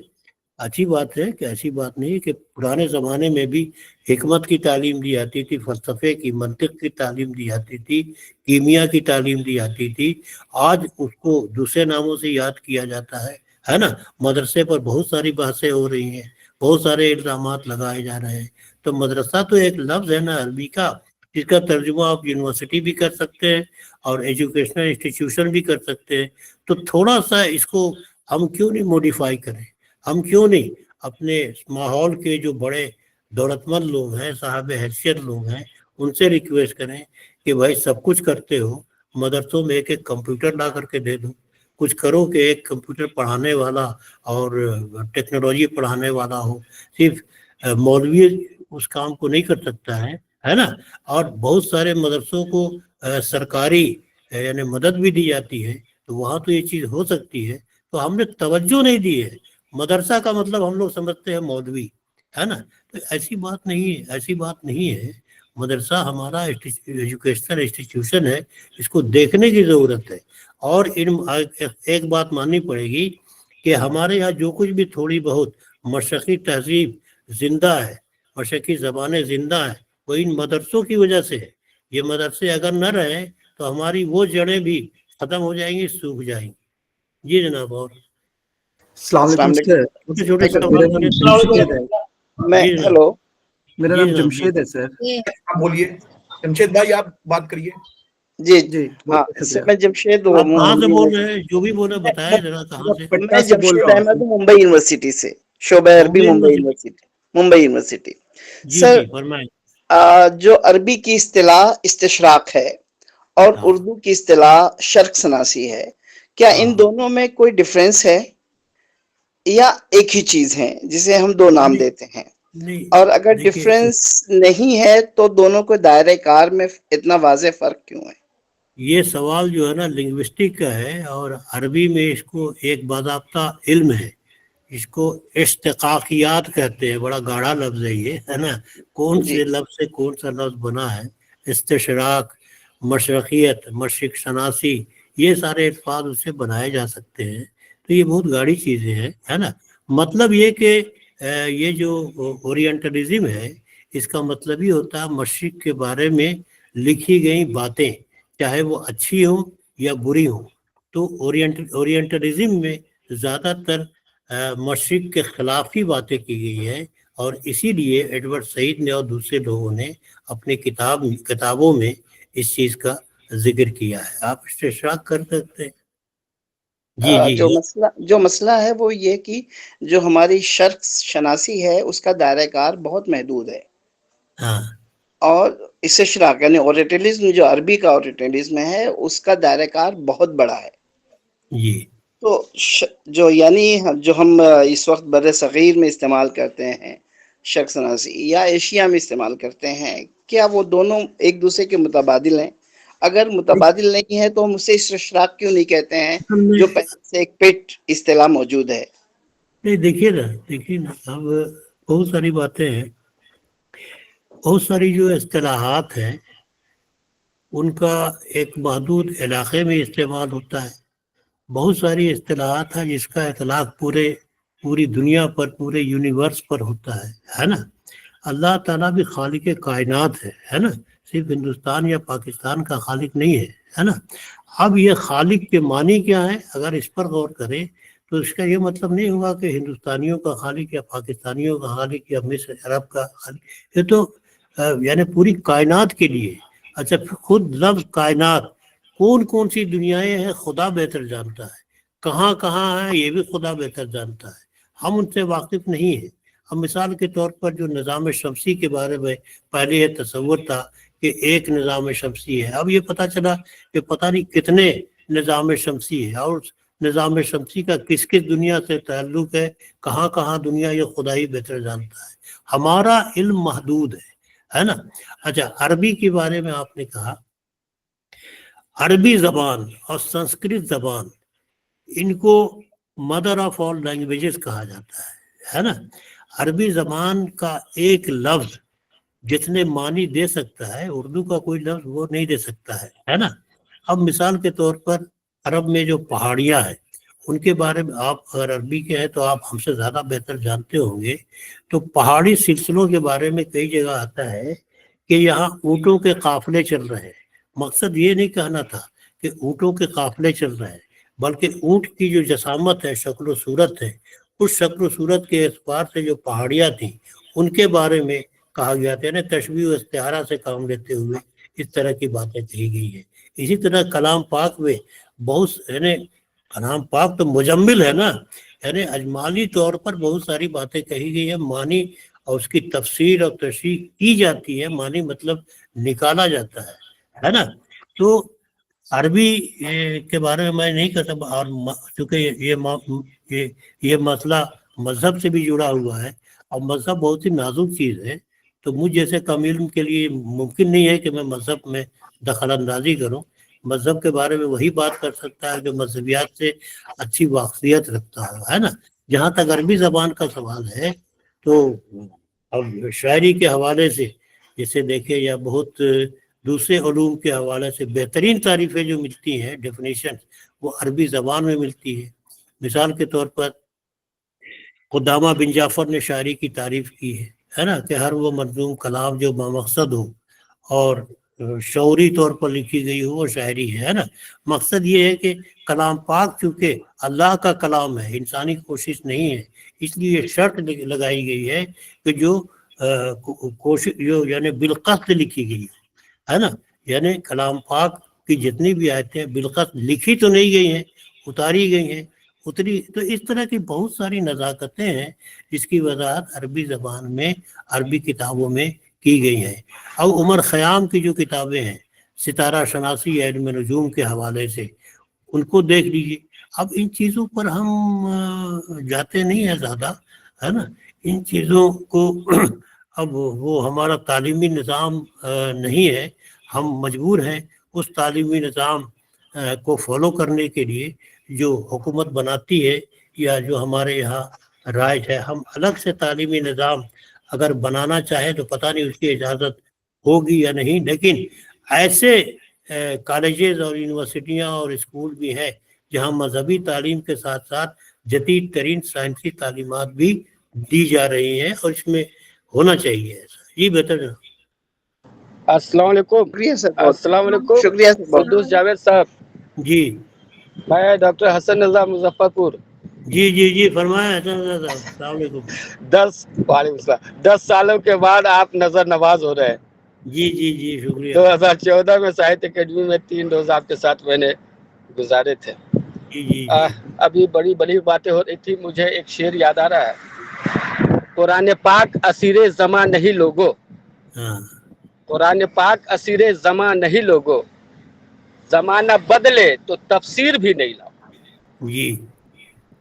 اچھی بات ہے کہ ایسی بات نہیں ہے کہ پرانے زمانے میں بھی حکمت کی تعلیم دی جاتی تھی، فلسفے کی، منطق کی تعلیم دی جاتی تھی، کیمیا کی تعلیم دی جاتی تھی. آج اس کو دوسرے ناموں سے یاد کیا جاتا ہے نا. مدرسے پر بہت ساری بحثیں ہو رہی ہیں، بہت سارے الزامات لگائے جا رہے ہیں. تو مدرسہ تو ایک لفظ ہے نا عربی کا، جس کا ترجمہ آپ یونیورسٹی بھی کر سکتے ہیں اور ایجوکیشنل انسٹیٹیوشن بھی کر سکتے ہیں. تو تھوڑا سا اس کو ہم کیوں نہیں موڈیفائی کریں، ہم کیوں نہیں اپنے ماحول کے جو بڑے دولت مند لوگ ہیں، صاحب حیثیت لوگ ہیں، ان سے ریکویسٹ کریں کہ بھائی سب کچھ کرتے ہو، مدرسوں میں ایک ایک کمپیوٹر لا کر کے دے دو. کچھ کرو کہ ایک کمپیوٹر پڑھانے والا اور ٹیکنالوجی پڑھانے والا ہو. صرف مولوی اس کام کو نہیں کر سکتا ہے نا. اور بہت سارے مدرسوں کو سرکاری یعنی مدد بھی دی جاتی ہے، تو وہاں تو یہ چیز ہو سکتی ہے. تو ہم نے توجہ نہیں دی ہے. مدرسہ کا مطلب ہم لوگ سمجھتے ہیں مولوی، ہے نا. تو ایسی بات نہیں ہے، ایسی بات نہیں ہے. مدرسہ ہمارا ایجوکیشنل انسٹیٹیوشن ہے، اس کو دیکھنے کی ضرورت ہے. اور ایک بات ماننی پڑے گی کہ ہمارے یہاں جو کچھ بھی تھوڑی بہت مشرقی تہذیب زندہ ہے، مشرقی زبانیں زندہ ہیں، وہ ان مدرسوں کی وجہ سے ہے. یہ مدرسے اگر نہ رہیں تو ہماری وہ جڑیں بھی ختم ہو جائیں گی، سوکھ جائیں گی. جی جناب. اور السلام علیکم سر. چھوٹے چھوٹے میرا نام جمشید ہے. میں جی جناب. ہیلو، میرا جی نام جناب. جمشید ہے سر. آپ بولیے جمشید بھائی، آپ بات کریے. جی جی ہاں، بہت شکریہ. میں جمشید آپ کہاں سے بول ہوں. رہے ہیں؟ جو بھی بولے بتائیں ذرا، کہاں سے؟ پٹنہ میں سے بول جمشید رہا احمد ہوں. ہوں، ممبئی یونیورسٹی سے، شعبہ عربی ممبئی یونیورسٹی. ممبئی یونیورسٹی. جی سر، جی فرمائیں. جو عربی کی اصطلاح استشراق ہے اور ہاں اردو کی اصطلاح شرق شناسی ہے، کیا ان ہاں. دونوں میں کوئی ڈفرینس ہے یا ایک ہی چیز ہے جسے ہم دو نام نہیں دیتے ہیں؟ نہیں، اور اگر دیکھیے ڈفرینس نہیں ہے تو دونوں کو دائرۂ کار میں اتنا واضح فرق کیوں ہے؟ یہ سوال جو ہے نا لنگوسٹک کا ہے، اور عربی میں اس کو ایک باضابطہ علم ہے. اس کو اشتقاقیات کہتے ہیں. بڑا گاڑھا لفظ ہے یہ، ہے نا. کون جی سے لفظ سے کون سا لفظ بنا ہے؟ استشراق، مشرقیت، مشرق شناسی، یہ سارے الفاظ اس سے بنائے جا سکتے ہیں. تو یہ بہت گاڑی چیزیں ہیں، ہے نا. مطلب یہ کہ یہ جو اورینٹلزم ہے، اس کا مطلب ہی ہوتا ہے مشرق کے بارے میں لکھی گئی باتیں، چاہے وہ اچھی ہوں یا بری ہوں. تو اورینٹلزم میں زیادہ تر مشرق کے خلاف ہی باتیں کی گئی ہیں، اور اسی لیے ایڈورڈ سعید نے اور دوسرے لوگوں نے اپنی کتابوں میں اس چیز کا ذکر کیا ہے. آپ استشراق کر سکتے ہیں. جی جی جو مسئلہ ہے وہ یہ کہ جو ہماری شرق شناسی ہے اس کا دائرۂ کار بہت محدود ہے، ہاں اور استشراق یعنی اوریٹلزم جو عربی کا اوریٹلزم ہے اس کا دائرۂ کار بہت بڑا ہے. جی. تو جو یعنی جو ہم اس وقت بر صغیر میں استعمال کرتے ہیں شرق شناسی یا ایشیا میں استعمال کرتے ہیں، کیا وہ دونوں ایک دوسرے کے متبادل ہیں؟ اگر متبادل نہیں ہے تو ہم اسے اشتراک کیوں نہیں کہتے ہیں جو پہلے سے ایک پیٹ اصطلاح موجود ہے؟ نہیں دیکھیے نا اب بہت ساری باتیں ہیں، بہت ساری جو اصطلاحات ہیں ان کا ایک محدود علاقے میں استعمال ہوتا ہے، بہت ساری اصطلاحات ہیں جس کا اطلاق پوری دنیا پر، پورے یونیورس پر ہوتا ہے نا۔ اللہ تعالیٰ بھی خالق کائنات ہے نا، صرف ہندوستان یا پاکستان کا خالق نہیں ہے نا۔ اب یہ خالق کے معنی کیا ہے، اگر اس پر غور کریں تو اس کا یہ مطلب نہیں ہوگا کہ ہندوستانیوں کا خالق یا پاکستانیوں کا خالق یا مصر عرب کا خالق، یہ تو یعنی پوری کائنات کے لیے۔ اچھا خود لفظ کائنات کون سی دنیایں ہیں خدا بہتر جانتا ہے، کہاں ہے یہ بھی خدا بہتر جانتا ہے، ہم ان سے واقف نہیں ہیں۔ اب مثال کے طور پر جو نظام شمسی کے بارے میں پہلے یہ تصور تھا کہ ایک نظام شمسی ہے، اب یہ پتہ چلا کہ پتہ نہیں کتنے نظام شمسی ہے، اور نظام شمسی کا کس دنیا سے تعلق ہے، کہاں دنیا، یہ خدا ہی بہتر جانتا ہے، ہمارا علم محدود ہے نا۔ اچھا عربی کے بارے میں آپ نے کہا، عربی زبان اور سنسکرت زبان ان کو مدر آف آل لینگویجز کہا جاتا ہے نا۔ عربی زبان کا ایک لفظ جتنے معنی دے سکتا ہے اردو کا کوئی لفظ وہ نہیں دے سکتا ہے نا۔ اب مثال کے طور پر عرب میں جو پہاڑیاں ہیں ان کے بارے میں آپ اگر عربی کے ہیں تو آپ ہم سے زیادہ بہتر جانتے ہوں گے، تو پہاڑی سلسلوں کے بارے میں کئی جگہ آتا ہے کہ یہاں اونٹوں کے قافلے چل رہے ہیں۔ مقصد یہ نہیں کہنا تھا کہ اونٹوں کے قافلے چل رہے ہیں، بلکہ اونٹ کی جو جسامت ہے، شکل و صورت ہے، اس شکل و صورت کے اعتبار سے جو پہاڑیاں تھیں ان کے بارے میں کہا گیا تھا، یعنی تشبیہ و استعارہ سے کام لیتے ہوئے اس طرح کی باتیں کہی گئی ہیں۔ اسی طرح کلام پاک میں بہت یعنی کلام پاک تو مجمل ہے نا، یعنی اجمالی طور پر بہت ساری باتیں کہی گئی ہیں، معنی اور اس کی تفسیر اور تشریح کی جاتی ہے، معنی مطلب نکالا جاتا ہے نا۔ تو عربی کے بارے میں میں نہیں کہہ سکتا، اور چونکہ یہ مسئلہ مذہب سے بھی جڑا ہوا ہے اور مذہب بہت ہی نازک چیز ہے، تو مجھ جیسے کم علم کے لیے ممکن نہیں ہے کہ میں مذہب میں دخل اندازی کروں۔ مذہب کے بارے میں وہی بات کر سکتا ہے جو مذہبیات سے اچھی واقفیت رکھتا ہے نا۔ جہاں تک عربی زبان کا سوال ہے تو اب شاعری کے حوالے سے جسے دیکھیں یا بہت دوسرے علوم کے حوالے سے بہترین تعریفیں جو ملتی ہیں، ڈیفینیشن، وہ عربی زبان میں ملتی ہے۔ مثال کے طور پر قدامہ بن جعفر نے شاعری کی تعریف کی ہے نا کہ ہر وہ منظوم کلام جو بامقصد ہو اور شعوری طور پر لکھی گئی ہو وہ شاعری ہے نا۔ مقصد یہ ہے کہ کلام پاک چونکہ اللہ کا کلام ہے، انسانی کوشش نہیں ہے، اس لیے شرط لگائی گئی ہے کہ جو کوشش جو یعنی بالقصد لکھی گئی ہے نا، یعنی کلام پاک کی جتنی بھی آیتیں بالقصد لکھی تو نہیں گئی ہیں، اتاری گئی ہیں، اتری۔ تو اس طرح کی بہت ساری نزاکتیں ہیں جس کی وضاحت عربی زبان میں عربی کتابوں میں کی گئی ہیں۔ اب عمر خیام کی جو کتابیں ہیں ستارہ شناسی علم نجوم کے حوالے سے، ان کو دیکھ لیجیے۔ اب ان چیزوں پر ہم جاتے نہیں ہیں زیادہ ہے نا، ان چیزوں کو اب وہ ہمارا تعلیمی نظام نہیں ہے، ہم مجبور ہیں اس تعلیمی نظام کو فالو کرنے کے لیے جو حکومت بناتی ہے یا جو ہمارے یہاں رائج ہے۔ ہم الگ سے تعلیمی نظام اگر بنانا چاہیں تو پتہ نہیں اس کی اجازت ہوگی یا نہیں، لیکن ایسے کالجز اور یونیورسٹیاں اور اسکول بھی ہیں جہاں مذہبی تعلیم کے ساتھ ساتھ جدید ترین سائنسی تعلیمات بھی دی جا رہی ہیں، اور اس میں ہونا چاہیے ایسا۔ جی بہتر ہے۔ السلام علیکم۔ شکریہ سر، السلام علیکم شکریہ سر، قدوس جاوید صاحب۔ جی میں ڈاکٹر حسن رضا مظفر پور۔ جی فرمائیں حسن رضا صاحب، السلام علیکم۔ وعلیکم السلام۔ 10 سالوں کے بعد آپ نظر نواز ہو رہے ہیں۔ جی شکریہ۔ 2014 میں ساہتیہ اکیڈمی میں 3 روز آپ کے ساتھ میں نے گزارے تھے۔ جی ابھی بڑی باتیں ہو رہی تھی، مجھے ایک شعر یاد آ رہا ہے، قرآن پاک اسیر زماں نہیں لوگو، ہاں قرآن پاک اسیر زماں نہیں لوگو، زمانہ بدلے تو تفسیر بھی نہیں لاؤ۔ جی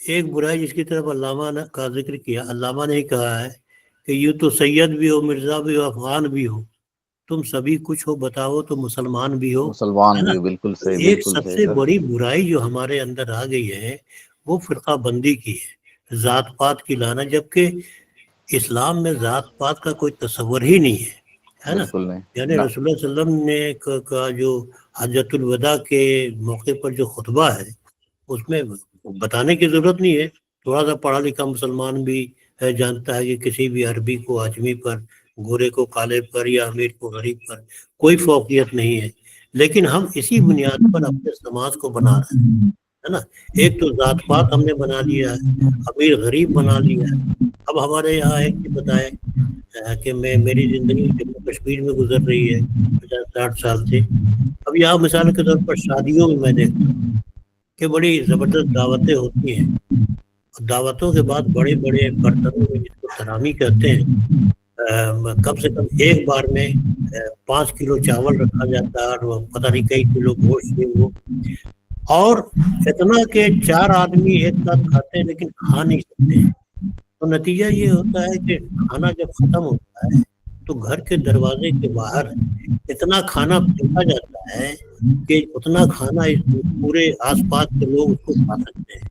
ایک برائی جس کی طرف علامہ نے کا ذکر کیا، علامہ نے کہا ہے کہ یوں تو سید بھی ہو، مرزا بھی ہو، افغان بھی ہو، تم سبھی کچھ ہو بتاؤ تو مسلمان بھی ہو، مسلمان ہے نا؟ بھی بالکل صحیح، ایک بالکل سب صحیح سے سر۔ بڑی برائی جو ہمارے اندر آ گئی ہے وہ فرقہ بندی کی ہے، ذات پات کی لانا، جبکہ اسلام میں ذات پات کا کوئی تصور ہی نہیں ہے نا؟ بالکل نہیں یعنی نہ، رسول اللہ صلی اللہ علیہ وسلم نے کا جو حجۃ الوداع کے موقع پر جو خطبہ ہے اس میں بتانے کی ضرورت نہیں ہے، تھوڑا سا پڑھا لکھا مسلمان بھی جانتا ہے کہ کسی بھی عربی کو اجمی پر، گورے کو کالے پر، یا امیر کو غریب پر کوئی فوقیت نہیں ہے، لیکن ہم اسی بنیاد پر اپنے سماج کو بنا رہے ہیں، ہے نا؟ ایک تو ذات پات ہم نے بنا لیا ہے، امیر غریب بنا لیا ہے۔ اب ہمارے یہاں ایک چیز بتائے کہ میری زندگی جموں کشمیر میں گزر رہی ہے 50-60 سال سے، اب یہاں مثال کے طور پر شادیوں میں دیکھتا ہوں کہ بڑی زبردست دعوتیں ہوتی ہیں، دعوتوں کے بعد بڑے بڑے برتنوں میں، جس کو ترامی کہتے ہیں، کم سے کم ایک بار میں 5 کلو چاول رکھا جاتا ہے اور پتہ نہیں کئی کلو گوشت، وہ اور اتنا کہ 4 آدمی ایک ساتھ کھاتے ہیں لیکن کھا نہیں سکتے ہیں۔ تو نتیجہ یہ ہوتا ہے کہ کھانا جب ختم ہوتا ہے تو گھر کے دروازے کے باہر اتنا کھانا پھینکا جاتا ہے کہ اتنا کھانا اس پورے آس پاس کے لوگ اس کو کھا سکتے ہیں۔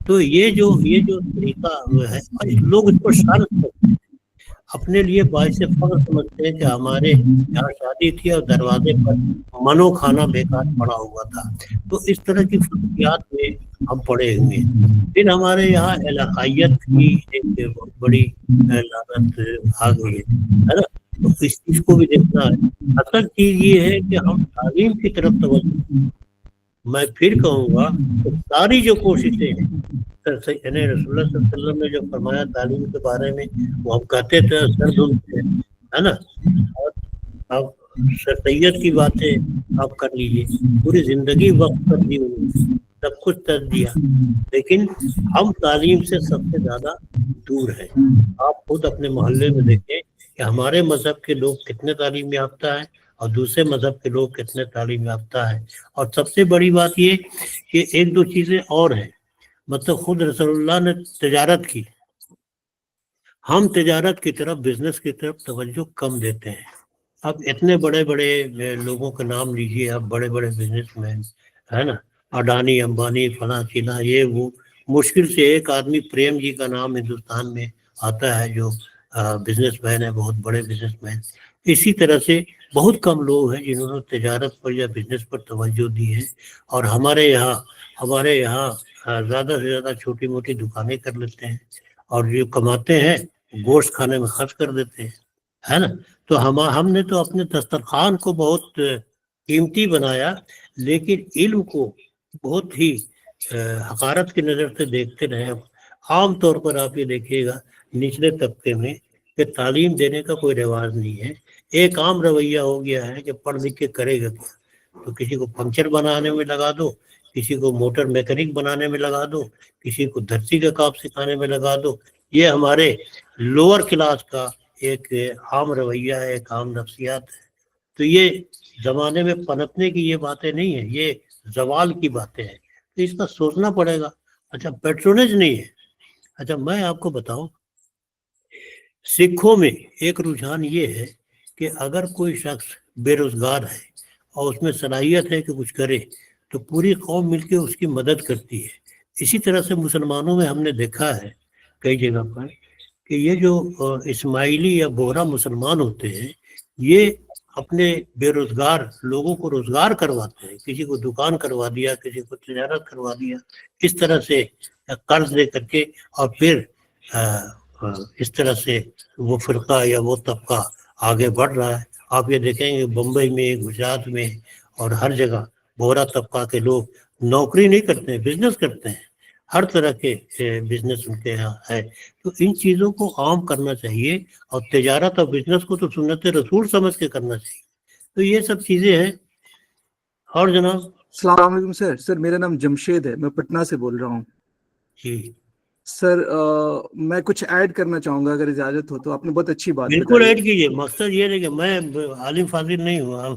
تو یہ جو طریقہ ہے، لوگ اس کو شان سمجھتے ہیں، اپنے لیے باعث فخر سمجھتے ہیں کہ ہمارے یہاں شادی تھی اور دروازے پر منو کھانا بیکار پڑا ہوا تھا۔ تو اس طرح کی فطریات میں ہم پڑے ہوئے ہیں۔ پھر ہمارے یہاں علاقائیت کی ایک بہت بڑی لعنت آ گئی ہے نا؟ تو اس چیز کو بھی دیکھنا ہے۔ اصل چیز یہ ہے کہ ہم تعلیم کی طرف توجہ، میں پھر کہوں گا کہ ساری جو کوششیں ہیں، یعنی رسول اللہ صلی اللہ علیہ وسلم نے جو فرمایا تعلیم کے بارے میں، وہ ہم کہتے تھے سر دھلتے ہیں، ہے نا؟ اور اب سر سید کی باتیں آپ کر لیجیے، پوری زندگی وقت کر دی انہوں نے، سب کچھ کر دیا، لیکن ہم تعلیم سے سب سے زیادہ دور ہیں۔ آپ خود اپنے محلے میں دیکھیں کہ ہمارے مذہب کے لوگ کتنے تعلیم یافتہ ہیں اور دوسرے مذہب کے لوگ کتنے تعلیم یافتہ ہیں۔ اور سب سے بڑی بات یہ کہ ایک دو چیزیں اور ہیں، مطلب خود رسول اللہ نے تجارت کی، ہم تجارت کی طرف، بزنس کی طرف توجہ کم دیتے ہیں۔ اب اتنے بڑے بڑے لوگوں کے نام لیجیے، اب بڑے بڑے بزنس مین، ہے نا، اڈانی امبانی فلاں چیلا، یہ وہ، مشکل سے ایک آدمی پریم جی کا نام ہندوستان میں آتا ہے جو بزنس مین ہے، بہت بڑے بزنس مین۔ اسی طرح سے بہت کم لوگ ہیں جنہوں نے تجارت پر یا بزنس پر توجہ دی ہے، اور ہمارے یہاں زیادہ سے زیادہ چھوٹی موٹی دکانیں کر لیتے ہیں، اور جو کماتے ہیں گوشت کھانے میں خرچ کر دیتے ہیں، ہے نا؟ تو ہم نے تو اپنے دسترخوان کو بہت قیمتی بنایا، لیکن علم کو بہت ہی حقارت کی نظر سے دیکھتے رہے۔ عام طور پر آپ یہ دیکھیے گا نچلے طبقے میں کہ تعلیم دینے کا کوئی رواج نہیں ہے، ایک عام رویہ ہو گیا ہے کہ پڑھ لکھ کے کرے گا کیا؟ تو کسی کو پنکچر بنانے میں لگا دو، کسی کو موٹر میکینک بنانے میں لگا دو، کسی کو درزی کا کام سکھانے میں لگا دو۔ یہ ہمارے لوور کلاس کا ایک عام رویہ ہے، ایک عام نفسیات ہے۔ تو یہ زمانے میں پنپنے کی یہ باتیں نہیں ہیں، یہ زوال کی باتیں ہیں، تو اس کا سوچنا پڑے گا۔ اچھا پیٹرونیج نہیں ہے، اچھا میں آپ کو بتاؤں، سکھوں میں ایک رجحان یہ ہے کہ اگر کوئی شخص بے روزگار ہے اور اس میں صلاحیت ہے کہ کچھ کرے تو پوری قوم مل کے اس کی مدد کرتی ہے۔ اسی طرح سے مسلمانوں میں ہم نے دیکھا ہے کئی جگہ پر کہ یہ جو اسماعیلی یا بوہرا مسلمان ہوتے ہیں، یہ اپنے بے روزگار لوگوں کو روزگار کرواتے ہیں، کسی کو دکان کروا دیا، کسی کو تجارت کروا دیا، اس طرح سے قرض دے کر کے، اور پھر اس طرح سے وہ فرقہ یا وہ طبقہ آگے بڑھ رہا ہے۔ آپ یہ دیکھیں گے بمبئی میں، گجرات میں اور ہر جگہ بوہرا طبقہ کے لوگ نوکری نہیں کرتے ہیں، بزنس کرتے ہیں، ہر طرح کے بزنس ان کے یہاں ہے۔ تو ان چیزوں کو عام کرنا چاہیے، اور تجارت اور بزنس کو تو سنت رسول سمجھ کے کرنا چاہیے۔ تو یہ سب چیزیں ہیں۔ اور جناب السلام علیکم سر۔ سر میرا نام جمشید ہے، میں پٹنہ سے بول رہا ہوں۔ جی سر میں کچھ ایڈ کرنا چاہوں گا اگر اجازت ہو تو۔ آپ نے بہت اچھی بات بالکل بتائی۔ ایڈ کیجیے، مقصد یہ ہے کہ میں عالم فاضل نہیں ہوں،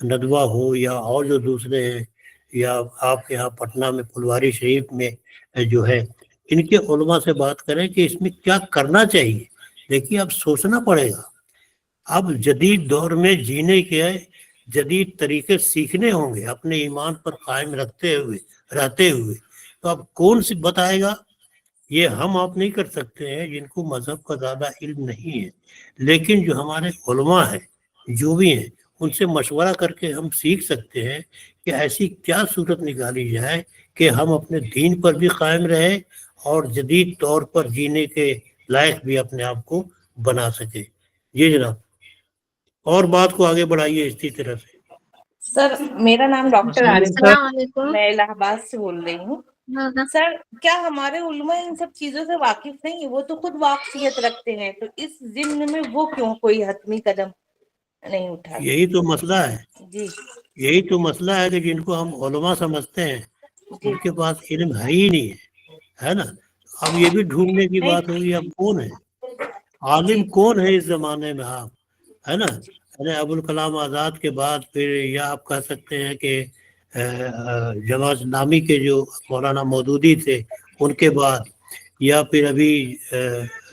ندوہ ہو یا اور جو دوسرے ہیں، یا آپ کے یہاں پٹنہ میں پھلواری شریف میں جو ہے، ان کے علماء سے بات کریں کہ اس میں کیا کرنا چاہیے. دیکھیے اب سوچنا پڑے گا. اب جدید دور میں جینے کے جدید طریقے سیکھنے ہوں گے اپنے ایمان پر قائم رہتے ہوئے. تو اب کون سی بتائے گا؟ یہ ہم آپ نہیں کر سکتے ہیں جن کو مذہب کا زیادہ علم نہیں ہے، لیکن جو ہمارے علماء ہیں جو بھی ہیں ان سے مشورہ کر کے ہم سیکھ سکتے ہیں کہ ایسی کیا صورت نکالی جائے کہ ہم اپنے دین پر بھی قائم رہیں اور جدید طور پر جینے کے لائق بھی اپنے آپ کو بنا سکے. جی جناب، اور بات کو آگے بڑھائیے اسی طرح سے. سر میرا نام ڈاکٹر عارف ہے، السلام علیکم. میں الہ آباد سے بول رہی ہوں. سر کیا ہمارے علماء ان سب چیزوں سے واقف نہیں ہیں؟ وہ تو خود واقفیت رکھتے ہیں، تو اس ضمن میں وہ کیوں کوئی حتمی قدم نہیں اٹھاتے؟ یہی تو مسئلہ ہے. جی یہی تو مسئلہ ہے کہ جن کو ہم علماء سمجھتے ہیں جی ان کے پاس علم ہے ہی نہیں ہے نا. اب یہ بھی ڈھونڈنے کی نہیں. بات ہوگی اب کون ہے جی عالم، کون ہے اس زمانے میں آپ، ہے نا. ابوالکلام آزاد کے بعد پھر یا آپ کہہ سکتے ہیں کہ جماعت اسلامی کے جو مولانا مودودی تھے ان کے بعد، یا پھر ابھی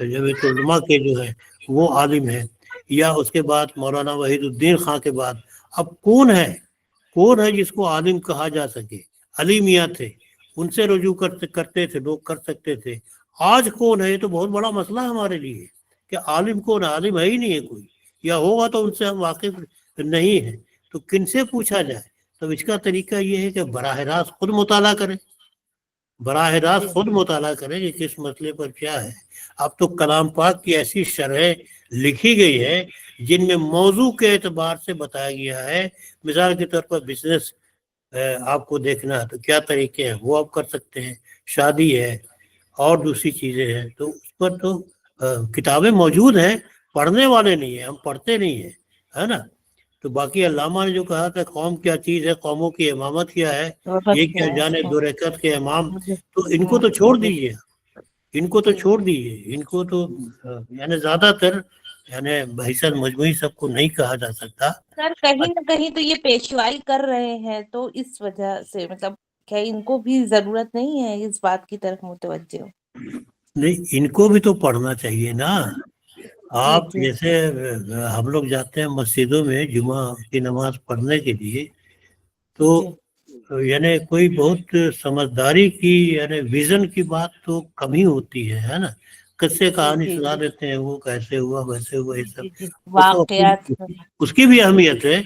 جمعیت علماء کے جو ہے وہ عالم ہیں، یا اس کے بعد مولانا وحید الدین خان کے بعد اب کون ہے جس کو عالم کہا جا سکے؟ علی میاں تھے، ان سے رجوع کرتے تھے لوگ، کر سکتے تھے. آج کون ہے؟ یہ تو بہت بڑا مسئلہ ہے ہمارے لیے کہ عالم کون ہے. عالم ہے ہی نہیں ہے کوئی، یا ہوگا تو ان سے ہم واقف نہیں ہیں، تو کن سے پوچھا جائے؟ تو اس کا طریقہ یہ ہے کہ براہ راست خود مطالعہ کریں، براہ راست خود مطالعہ کریں کہ کس مسئلے پر کیا ہے. اب تو کلام پاک کی ایسی شرح لکھی گئی ہے جن میں موضوع کے اعتبار سے بتایا گیا ہے. مثال کے طور پر بزنس آپ کو دیکھنا ہے تو کیا طریقے ہیں وہ آپ کر سکتے ہیں. شادی ہے اور دوسری چیزیں ہیں، تو اس پر تو کتابیں موجود ہیں، پڑھنے والے نہیں ہیں، ہم پڑھتے نہیں ہیں، ہے نا. تو باقی علامہ نے جو کہا کہ قوم کیا چیز ہے، قوموں کی امامت کیا ہے، یہ کیا جانے دو رکعت کے امام. تو ان کو تو چھوڑ دیجیے، ان کو تو چھوڑ دیجیے، ان کو تو یعنی زیادہ تر یعنی بحیثیت مجموعی سب کو نہیں کہا جا سکتا. سر کہیں نہ کہیں تو یہ پیشوائی کر رہے ہیں، تو اس وجہ سے مطلب کیا ان کو بھی ضرورت نہیں ہے اس بات کی طرف متوجہ ہو؟ نہیں، ان کو بھی تو پڑھنا چاہیے نا. آپ جی جیسے ہم لوگ جاتے ہیں مسجدوں میں جمعہ کی نماز پڑھنے کے لیے، تو یعنی کوئی بہت سمجھداری کی یعنی ویژن کی بات تو کم ہی ہوتی ہے نا. قصے کہانی جی سنا جی دیتے ہیں، وہ کیسے ہوا ویسے ہوا، یہ سب جی جی وہ تو واقعات. اس کی بھی اہمیت ہے.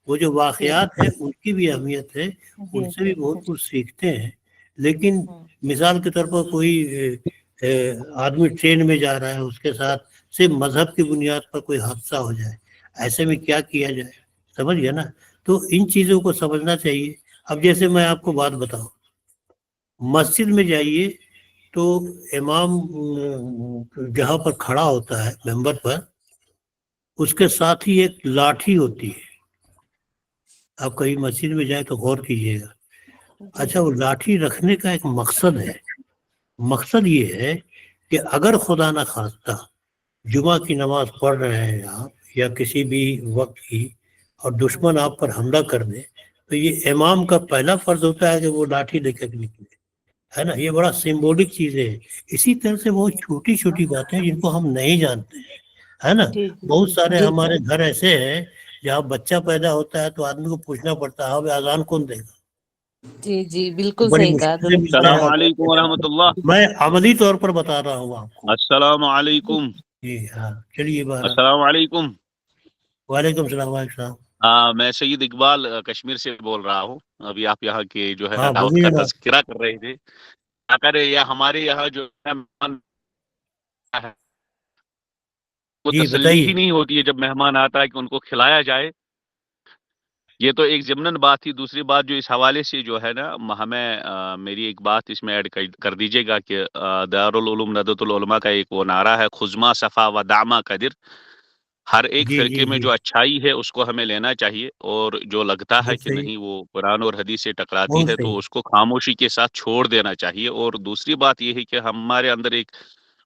وہ جو جی واقعات ہیں ان کی بھی اہمیت ہے، ان جی سے بھی بہت جی کچھ سیکھتے ہیں. لیکن مثال کے طور پر کوئی آدمی ٹرین میں جا رہا ہے، اس کے ساتھ صرف مذہب کی بنیاد پر کوئی حادثہ ہو جائے، ایسے میں کیا کیا جائے؟ سمجھ گیا نا. تو ان چیزوں کو سمجھنا چاہیے. اب جیسے میں آپ کو بات بتاؤں، مسجد میں جائیے تو امام جہاں پر کھڑا ہوتا ہے ممبر پر، اس کے ساتھ ہی ایک لاٹھی ہوتی ہے. آپ کہیں مسجد میں جائیں تو غور کیجیے گا. اچھا، وہ لاٹھی رکھنے کا ایک مقصد ہے. مقصد یہ ہے کہ اگر خدا نہ خواستہ جمعہ کی نماز پڑھ رہے ہیں آپ یا کسی بھی وقت کی، اور دشمن آپ پر حملہ کر دے، تو یہ امام کا پہلا فرض ہوتا ہے کہ وہ لاٹھی لے کر نکلے، ہے نا. یہ بڑا سمبولک چیزیں ہیں. اسی طرح سے بہت چھوٹی چھوٹی باتیں جن کو ہم نہیں جانتے ہیں، ہے نا. جی بہت سارے جی ہمارے گھر ایسے ہیں جہاں بچہ پیدا ہوتا ہے تو آدمی کو پوچھنا پڑتا ہے اب اذان کون دے گا. جی جی بالکل بڑی صحیح کہا. مشکل سے ملتا السلام ہے. علیکم ورحمۃ اللہ. میں عملی طور پر بتا رہا ہوں آپ کو. السلام علیکم. جی ہاں، چلیے بہرحال. السلام علیکم. وعلیکم السلام. وعلیکم السلام. میں سید اقبال کشمیر سے بول رہا ہوں. ابھی آپ یہاں کے جو ہے نا ہاں دعوت بولیے کا نا. تذکرہ کر رہے تھے. اگر ہمارے یہاں جو ہے وہ جی تسلی بتائیے. ہی نہیں ہوتی ہے جب مہمان آتا ہے کہ ان کو کھلایا جائے. یہ تو ایک ضمن بات تھی. دوسری بات جو اس حوالے سے جو ہے نا ہمیں میری ایک بات اس میں ایڈ کر دیجیے گا کہ دارالعلوم ندوۃ العلماء کا ایک وہ نعرہ ہے، خزما صفا و دامہ قدر. ہر ایک جی فرقے جی میں جی جو اچھائی ہے اس کو ہمیں لینا چاہیے، اور جو لگتا ہے بہت کہ صحیح، نہیں وہ قرآن اور حدیث سے ٹکراتی بہت ہے صحیح. تو اس کو خاموشی کے ساتھ چھوڑ دینا چاہیے. اور دوسری بات یہ ہے کہ ہمارے اندر ایک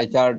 HR